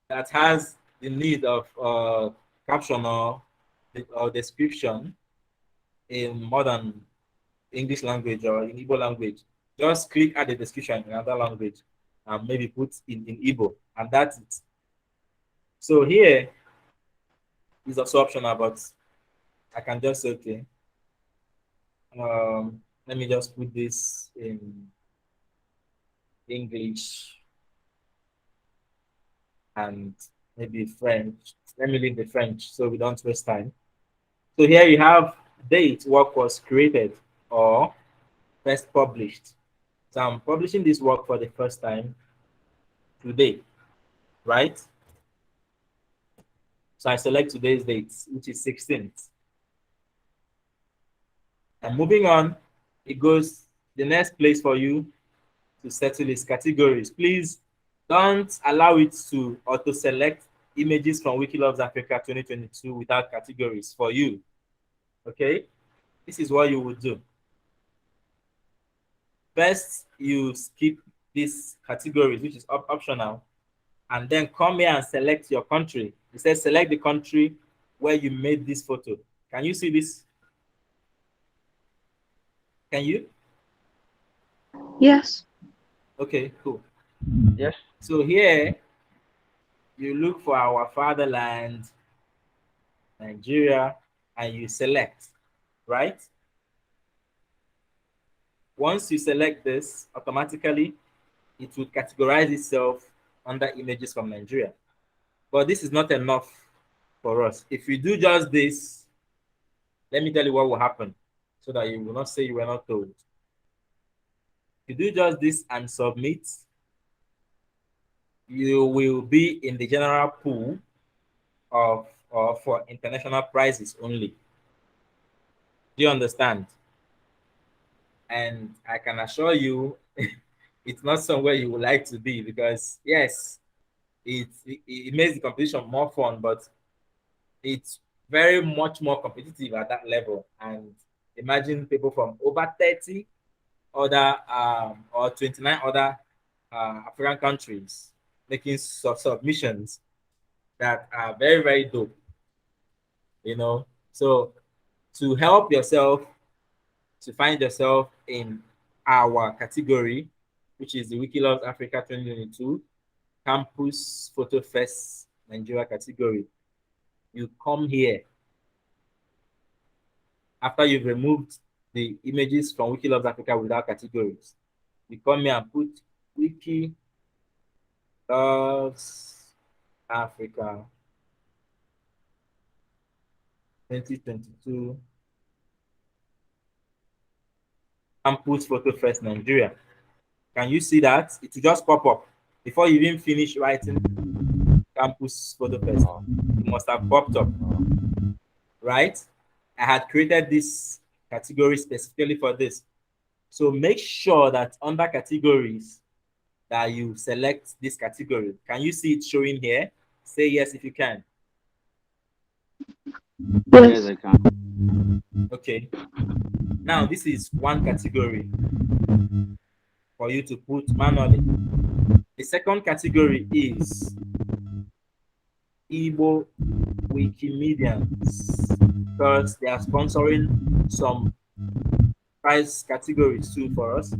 that has the need of caption or description in modern English language or in Igbo language, just click add the description in another language and maybe put in Igbo, and that's it. So here is also optional, but I can just say, okay, let me just put this in English and maybe French. Let me leave the French so we don't waste time. So here you have date work was created or first published. So I'm publishing this work for the first time today, right? So I select today's date, which is 16th. And moving on, it goes the next place for you to settle is categories. Please don't allow it to auto-select images from Wiki Loves Africa 2022 without categories for you. Okay? This is what you would do. First, you skip these categories, which is optional, and then come here and select your country. It says select the country where you made this photo. Can you see this? Can you? Yes. Okay, cool. Yes. So here, you look for our fatherland, Nigeria, and you select, right? Once you select this, automatically, it will categorize itself under images from Nigeria. But this is not enough for us. If you do just this, let me tell you what will happen so that you will not say you were not told. If you do just this and submit, you will be in the general pool of for international prizes only. Do you understand? And I can assure you, it's not somewhere you would like to be because yes, it makes the competition more fun, but it's very much more competitive at that level. And imagine people from over 30 other or 29 other African countries making submissions that are very, very dope. You know, so to help yourself to find yourself in our category, which is the Wiki Loves Africa 2022 Campus Photo Fest Nigeria category, you come here after you've removed the images from Wiki Loves Africa without categories. You come here and put Wiki Loves Africa 2022 Campus Photo Fest Nigeria. Can you see that? It will just pop up before you even finish writing Campus Photo Fest. It must have popped up, right? I had created this category specifically for this. So make sure that under categories that you select this category. Can you see it showing here? Say yes if you can. Yes, I can. Okay. Now this is one category for you to put manually. The second category is Igbo Wikimedians because they are sponsoring some prize categories too for us.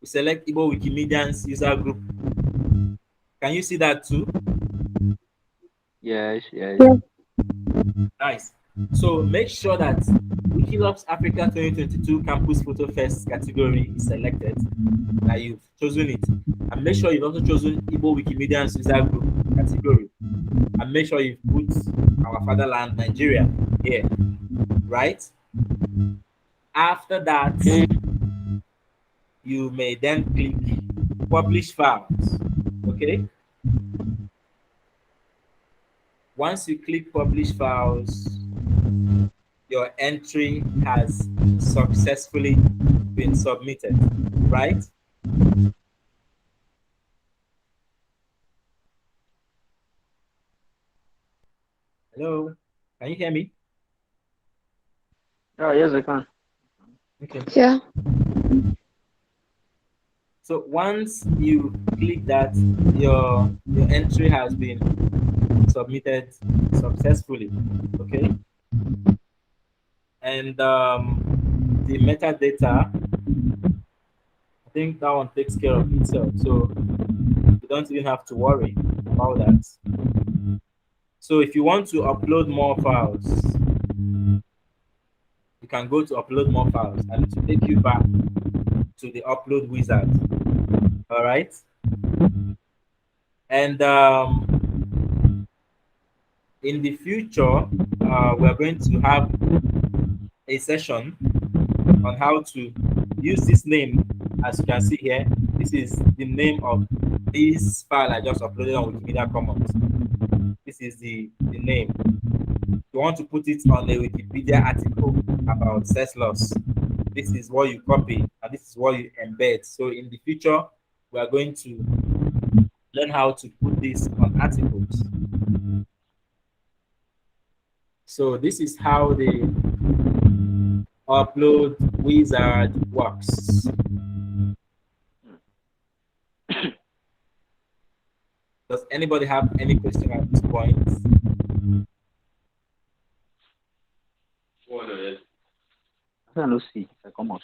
We select Igbo Wikimedians user group. Can you see that too? Yes, yes. Yeah. Nice. So make sure that Wikilops Africa 2022 Campus Photo Fest category is selected, that you've chosen it. And make sure you've also chosen Igbo Wikimedians user group category. And make sure you've put our fatherland, Nigeria, here, right? After that, you may then click publish files, okay? Once you click publish files, your entry has successfully been submitted, right? Hello, can you hear me? Oh, yes, I can. Okay. Yeah. So once you click that, your entry has been submitted successfully, okay? And the metadata, I think that one takes care of itself. So you don't even have to worry about that. So if you want to upload more files, you can go to upload more files and it will take you back to the upload wizard. All right. And in the future, we're going to have a session on how to use this name. As you can see here, this is the name of this file I just uploaded on Wikimedia Commons. This is the name. You want to put it on a Wikipedia article about sex loss. This is what you copy and this is what you embed. So in the future, we are going to learn how to put this on articles. So this is how the upload wizard works. Does anybody have any question at this point? I don't see. I come out.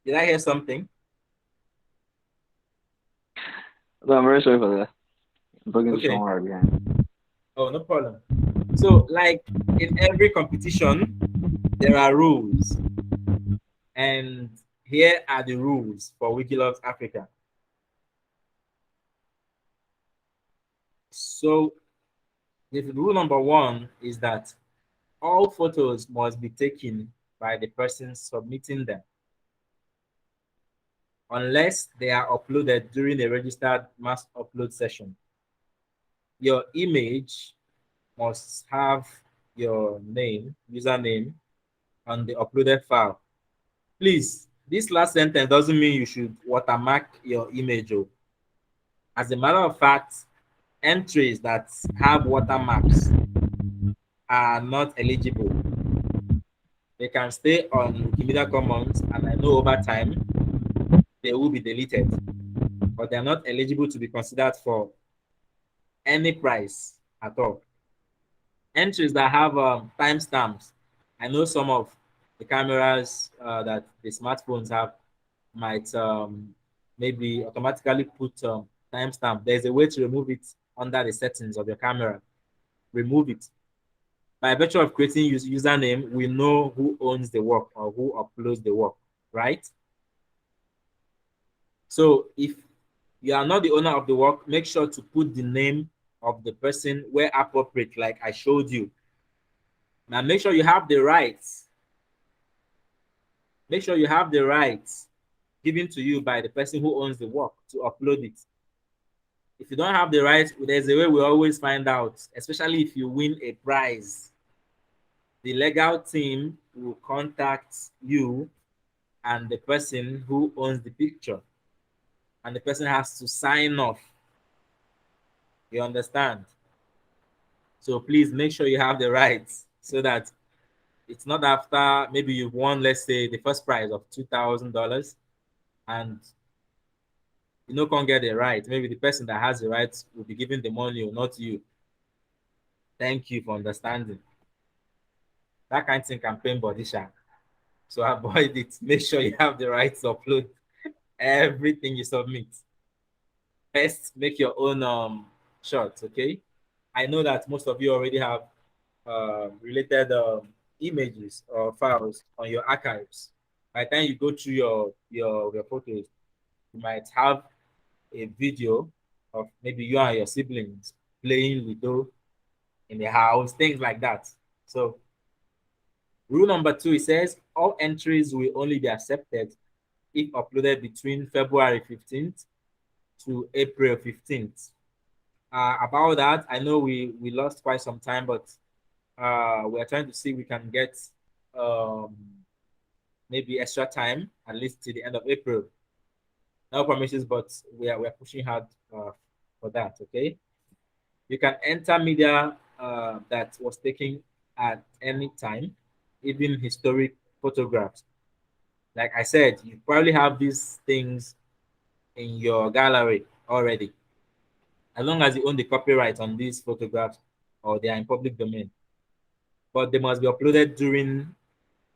Did I hear something? But I'm very sorry for that. I'm talking to Okay. someone right behind. Oh, no problem. So, like in every competition, there are rules. And here are the rules for Wikiloves Africa. So, the rule number one is that all photos must be taken by the person submitting them, unless they are uploaded during a registered mass upload session. Your image must have your name, username, on the uploaded file. Please, this last sentence doesn't mean you should watermark your image. As a matter of fact, entries that have watermarks are not eligible. They can stay on Wikimedia Commons, and I know over time they will be deleted, but they are not eligible to be considered for any prize at all. Entries that have timestamps, I know some of the cameras that the smartphones have might maybe automatically put timestamp. There's a way to remove it under the settings of your camera. Remove it. By virtue of creating username, we know who owns the work or who uploads the work, right? So if you are not the owner of the work, make sure to put the name of the person where appropriate, like I showed you. Now make sure you have the rights. Make sure you have the rights given to you by the person who owns the work to upload it. If you don't have the rights, there's a way we always find out, especially if you win a prize. The legal team will contact you and the person who owns the picture, and the person has to sign off. You understand? So please make sure you have the rights so that it's not after maybe you've won, let's say, the first prize of $2,000, and you know, can't get it right. Maybe the person that has the right will be giving the money or not you. Thank you for understanding. That kind of thing can pain body shark. So avoid it. Make sure you have the right to upload everything you submit. First, make your own shots, okay? I know that most of you already have related images or files on your archives. By the time you go through your photos, you might have a video of maybe you and your siblings playing Ludo in the house, things like that. So rule number 2, it says all entries will only be accepted if uploaded between February 15th to April 15th. About that, I know we lost quite some time, but we're trying to see if we can get um, maybe extra time, at least till the end of April. No promises, but we're pushing hard for that, okay? You can enter media that was taken at any time, even historic photographs. Like I said, you probably have these things in your gallery already. As long as you own the copyright on these photographs or they are in public domain. But they must be uploaded during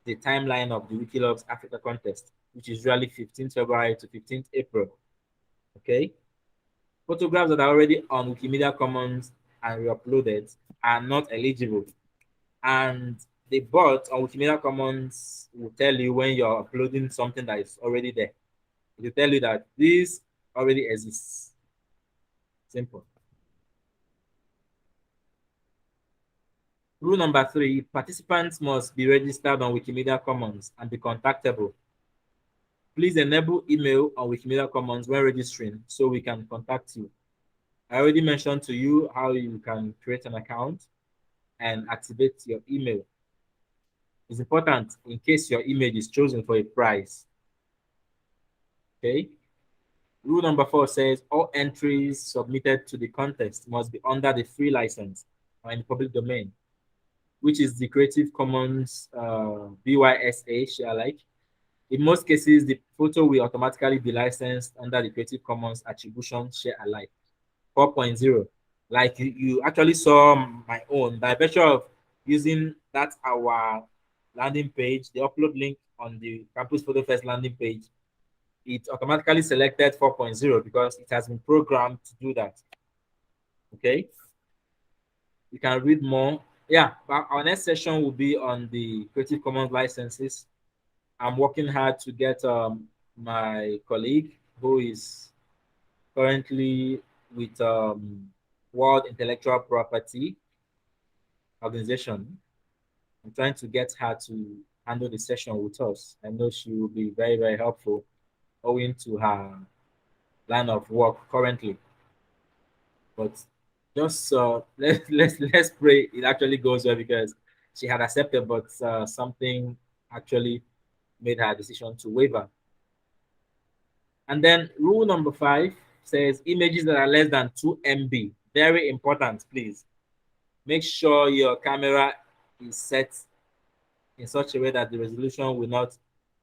the timeline of the Wikiloves Africa contest, which is usually 15th February to 15th April. Okay? Photographs that are already on Wikimedia Commons and re-uploaded are not eligible. And the bot on Wikimedia Commons will tell you when you're uploading something that is already there. It will tell you that this already exists. Simple. Rule number 3, participants must be registered on Wikimedia Commons and be contactable. Please enable email on Wikimedia Commons when registering so we can contact you. I already mentioned to you how you can create an account and activate your email. It's important in case your image is chosen for a prize. Okay. Rule number 4 says all entries submitted to the contest must be under the free license or in the public domain, which is the Creative Commons BYSA share alike. In most cases, the photo will automatically be licensed under the Creative Commons Attribution Share Alike 4.0. Like you actually saw my own, by virtue of using that our landing page, the upload link on the Campus Photo Fest landing page, it automatically selected 4.0 because it has been programmed to do that. Okay. You can read more. Yeah, our next session will be on the Creative Commons licenses. I'm working hard to get my colleague who is currently with World Intellectual Property Organization. I'm trying to get her to handle the session with us. I know she will be very, very helpful owing to her line of work currently. But just let's pray it actually goes well because she had accepted, but something actually made her decision to waver. And then rule number 5 says images that are less than 2 MB. Very important, please. Make sure your camera is set in such a way that the resolution will not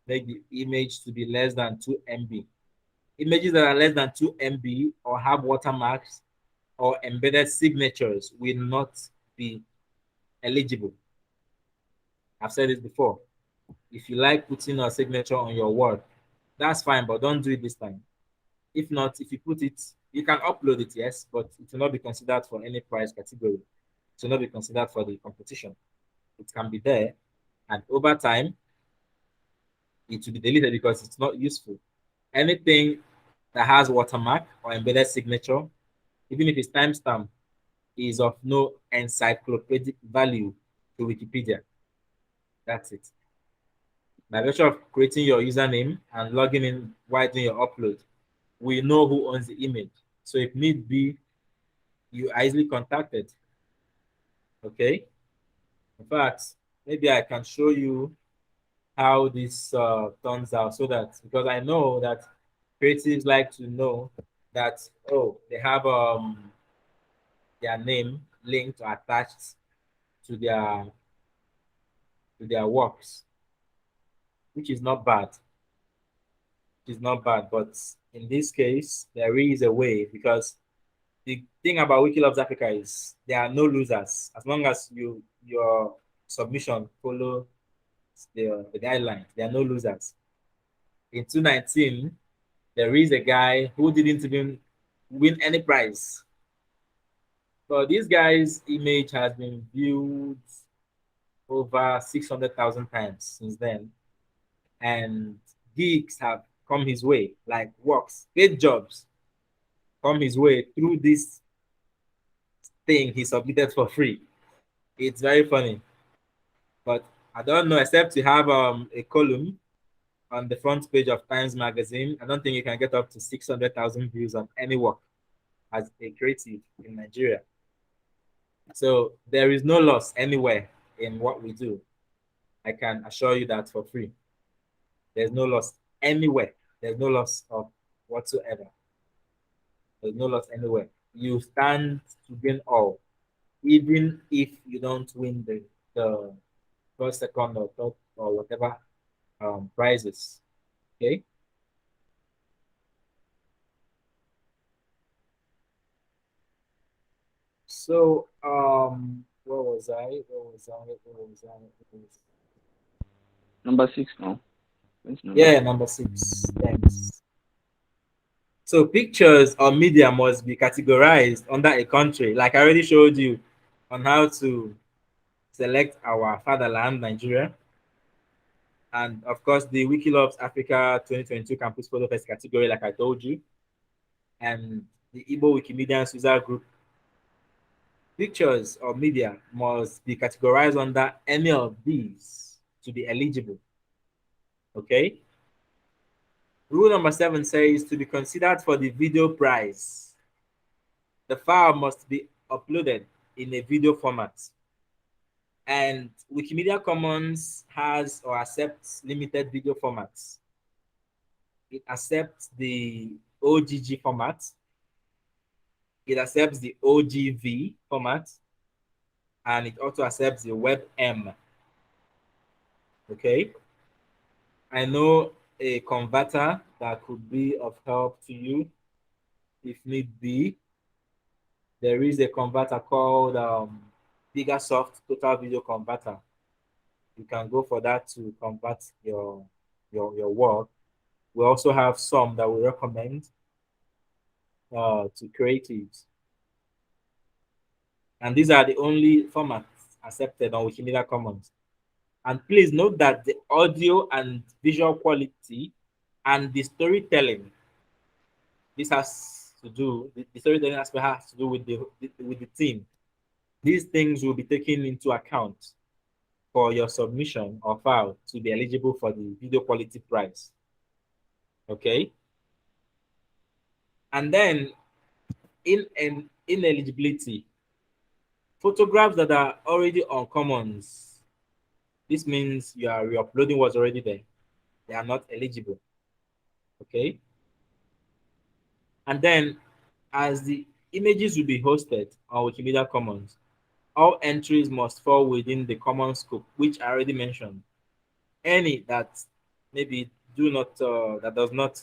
make the image to be less than 2 MB. Images that are less than 2 MB or have watermarks or embedded signatures will not be eligible. I've said this before. If you like putting a signature on your work, that's fine, but don't do it this time. If not, if you put it, you can upload it, yes, but it will not be considered for any prize category. It will not be considered for the competition. It can be there, and over time, it will be deleted because it's not useful. Anything that has watermark or embedded signature, even if it's timestamp, is of no encyclopedic value to Wikipedia. That's it. By virtue of creating your username and logging in while doing your upload, we know who owns the image. So if need be, you are easily contacted. Okay. In fact, maybe I can show you how this turns out so that because I know that creatives like to know that they have their name linked or attached to their works, which is not bad. is not bad, but in this case, there is a way because the thing about Wiki Loves Africa is there are no losers as long as your submission follow the guidelines. There are no losers. In 2019, there is a guy who didn't even win any prize. But this guy's image has been viewed over 600,000 times since then. And gigs have come his way, like works, paid jobs come his way through this thing he submitted for free. It's very funny. But I don't know, except to have a column on the front page of Times Magazine, I don't think you can get up to 600,000 views on any work as a creative in Nigeria. So there is no loss anywhere in what we do. I can assure you that for free. There's no loss anywhere. There's no loss of whatsoever. There's no loss anywhere. You stand to gain all, even if you don't win the first, second, or third, or whatever prizes. Okay. So where was I? Where was I? Where was I? Where was I? Number 6 now. When's number Yeah, 6? number 6. Thanks. So pictures or media must be categorized under a country. Like I already showed you on how to select our fatherland, Nigeria. And of course, the Wiki Loves Africa 2022 Campus Photo Fest category, like I told you. And the Igbo Wikimedians user group. Pictures or media must be categorized under any of these to be eligible. Okay. Rule number 7 says to be considered for the video prize, the file must be uploaded in a video format. And Wikimedia Commons has or accepts limited video formats. It accepts the OGG format. It accepts the OGV format. And it also accepts the WebM. Okay. I know a converter that could be of help to you if need be. There is a converter called Gigasoft Total Video Converter. You can go for that to convert your work. We also have some that we recommend to creatives. And these are the only formats accepted on Wikimedia Commons. And please note that the audio and visual quality and the storytelling, this has to do, the storytelling aspect has to do with the team. These things will be taken into account for your submission or file to be eligible for the video quality prize. Okay. And then in ineligibility, photographs that are already on Commons, this means you are re-uploading what's already there. They are not eligible. Okay. And then as the images will be hosted on Wikimedia Commons, all entries must fall within the common scope, which I already mentioned. Any that maybe do not that does not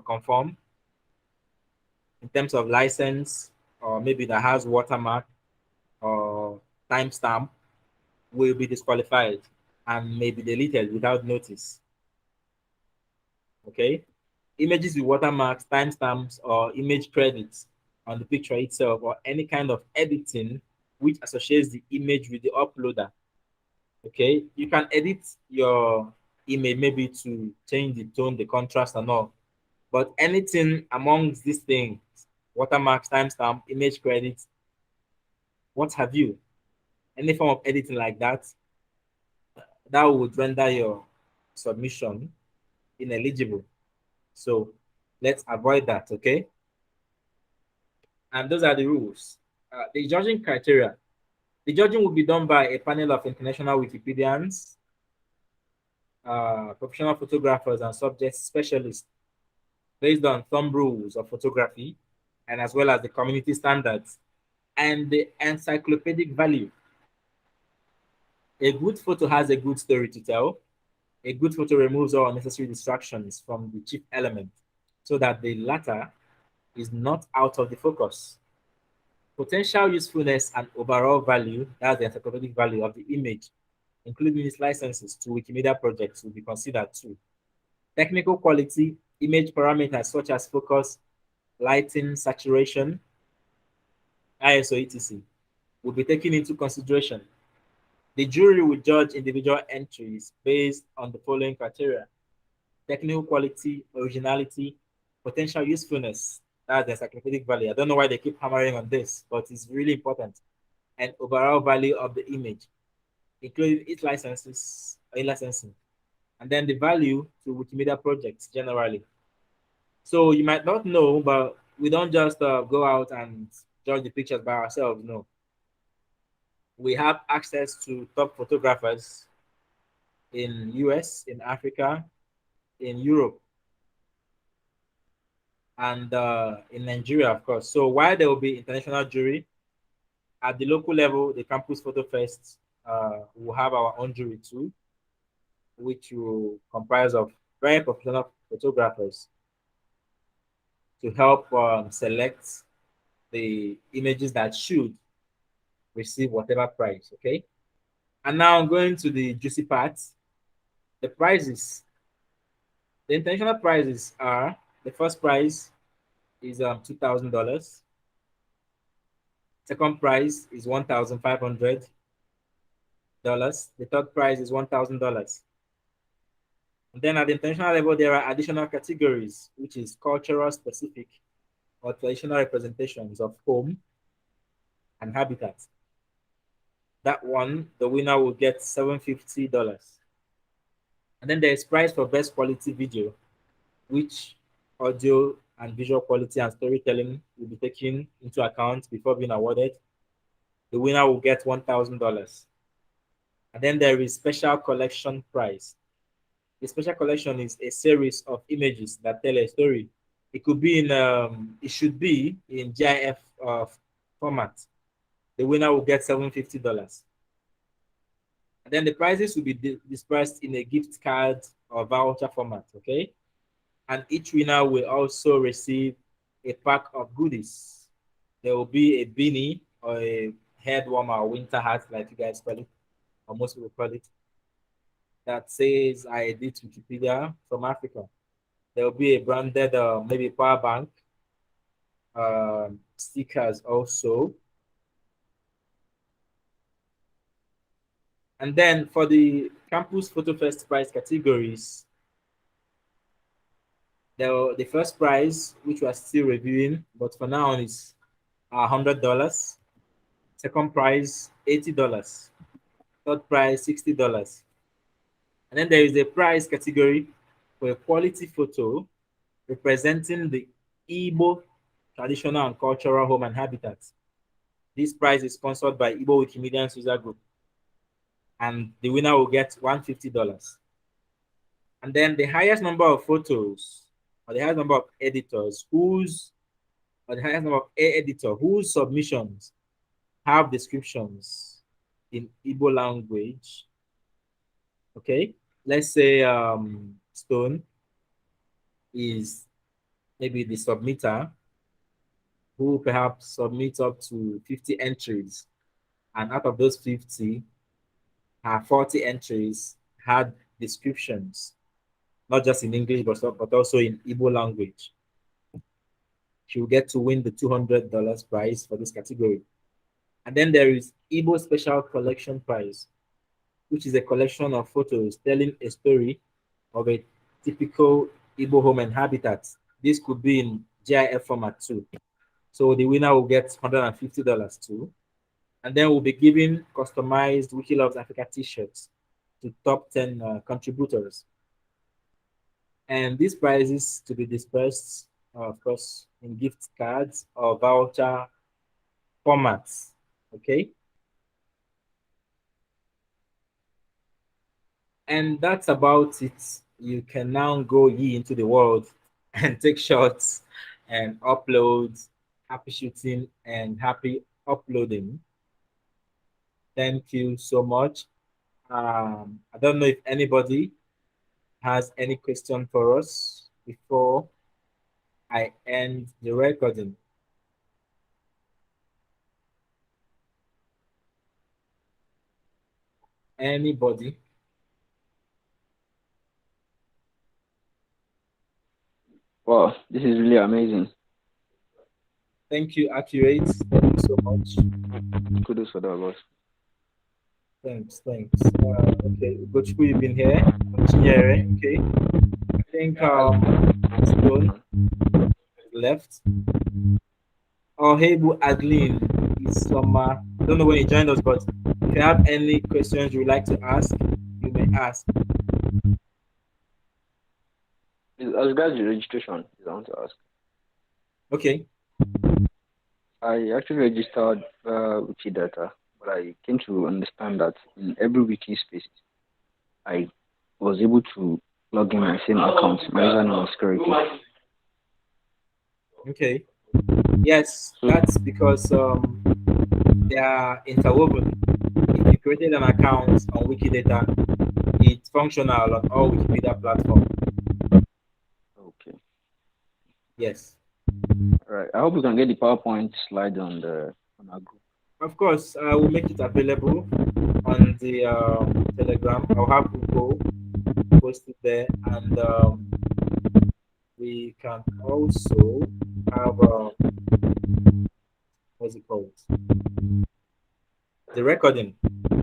conform in terms of license, or maybe that has watermark or timestamp, will be disqualified and may be deleted without notice. Okay. Images with watermarks, timestamps, or image credits on the picture itself, or any kind of editing which associates the image with the uploader. Okay, you can edit your image maybe to change the tone, the contrast, and all. But anything amongst these things, watermarks, timestamp, image credits, what have you, any form of editing like that, that would render your submission ineligible. So let's avoid that, okay? And those are the rules. The judging criteria. The judging will be done by a panel of international Wikipedians, professional photographers, and subject specialists based on thumb rules of photography, and as well as the community standards and the encyclopedic value. A good photo has a good story to tell. A good photo removes all unnecessary distractions from the chief element so that the latter is not out of the focus. Potential usefulness and overall value, that's the encyclopedic value of the image, including its licenses to Wikimedia projects, will be considered too. Technical quality, image parameters such as focus, lighting, saturation, ISO, etc., will be taken into consideration. The jury will judge individual entries based on the following criteria: technical quality, originality, potential usefulness, that's the encyclopedic value. I don't know why they keep hammering on this, but it's really important. And overall value of the image, including its licenses, licensing, and then the value to Wikimedia projects generally. So you might not know, but we don't just go out and judge the pictures by ourselves. No, we have access to top photographers in US, in Africa, in Europe, and in Nigeria, of course. So while there will be international jury, at the local level, the Campus Photo Fest will have our own jury too, which will comprise of very professional photographers to help select the images that should receive whatever prize. Okay. And now I'm going to the juicy part. The prizes. The international prizes are: the first prize is $2,000. Second prize is $1,500. The third prize is $1,000. And then at the international level, there are additional categories, which is cultural specific or traditional representations of home and habitat. That one, the winner will get $750. And then there is prize for best quality video, which audio and visual quality and storytelling will be taken into account before being awarded. The winner will get $1,000. And then there is special collection prize. The special collection is a series of images that tell a story. It could be in, it should be in GIF format. The winner will get $750. And then the prizes will be dispersed in a gift card or voucher format, okay? And each winner will also receive a pack of goodies. There will be a beanie or a head warmer or winter hat, like you guys call it, or most people call it, that says I edit Wikipedia from Africa. There will be a branded, maybe power bank, stickers also. And then for the Campus Photo Fest prize categories, the first prize, which we are still reviewing, but for now is $100. Second prize, $80. Third prize, $60. And then there is a prize category for a quality photo representing the Igbo traditional and cultural home and habitat. This prize is sponsored by Igbo Wikimedians User Group, and the winner will get $150. And then the highest number of photos, or the highest number of editors or the highest number of editor whose submissions have descriptions in Igbo language. Okay, let's say Stone is maybe the submitter who perhaps submits up to 50 entries, and out of those 50, her 40 entries had descriptions, not just in English, but also in Igbo language. She will get to win the $200 prize for this category. And then there is Igbo Special Collection Prize, which is a collection of photos telling a story of a typical Igbo home and habitat. This could be in GIF format too. So the winner will get $150 too. And then we'll be giving customized Wiki Loves Africa t-shirts to top 10 contributors. And these prizes to be dispersed, of course, in gift cards or voucher formats. Okay. And that's about it. You can now go into the world and take shots and upload. Happy shooting and happy uploading. Thank you so much. I don't know if anybody has any question for us before I end the recording? Anybody? Wow, this is really amazing. Thank you, Accurate. Thank you so much. Kudos for that, boss. Thanks. Okay, Gochku, you've been here. Chinyere, okay. I think Stone left. Oh, Hebu Adeline is from, I don't know when you joined us, but if you have any questions you would like to ask, you may ask. As regards the registration, I want to ask. Okay. I actually registered Wikidata, but I came to understand that in every wiki space, I was able to log in my same account, my username and security. Okay. Yes, that's because they are interwoven. If you created an account on Wikidata, it's functional on all Wikipedia platforms. Okay. Yes. All right. I hope we can get the PowerPoint slide on our group. Of course, I will make it available on the Telegram. I'll have Google post it there, and we can also have what's it called? The recording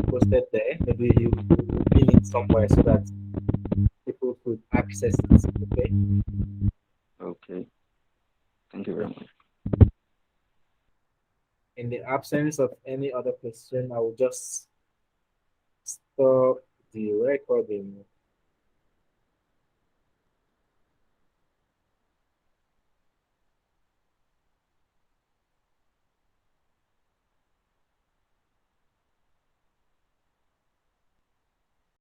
posted there. Maybe you pin it somewhere so that people could access it. Okay. Okay. Thank you very much. In the absence of any other question, I will just stop the recording.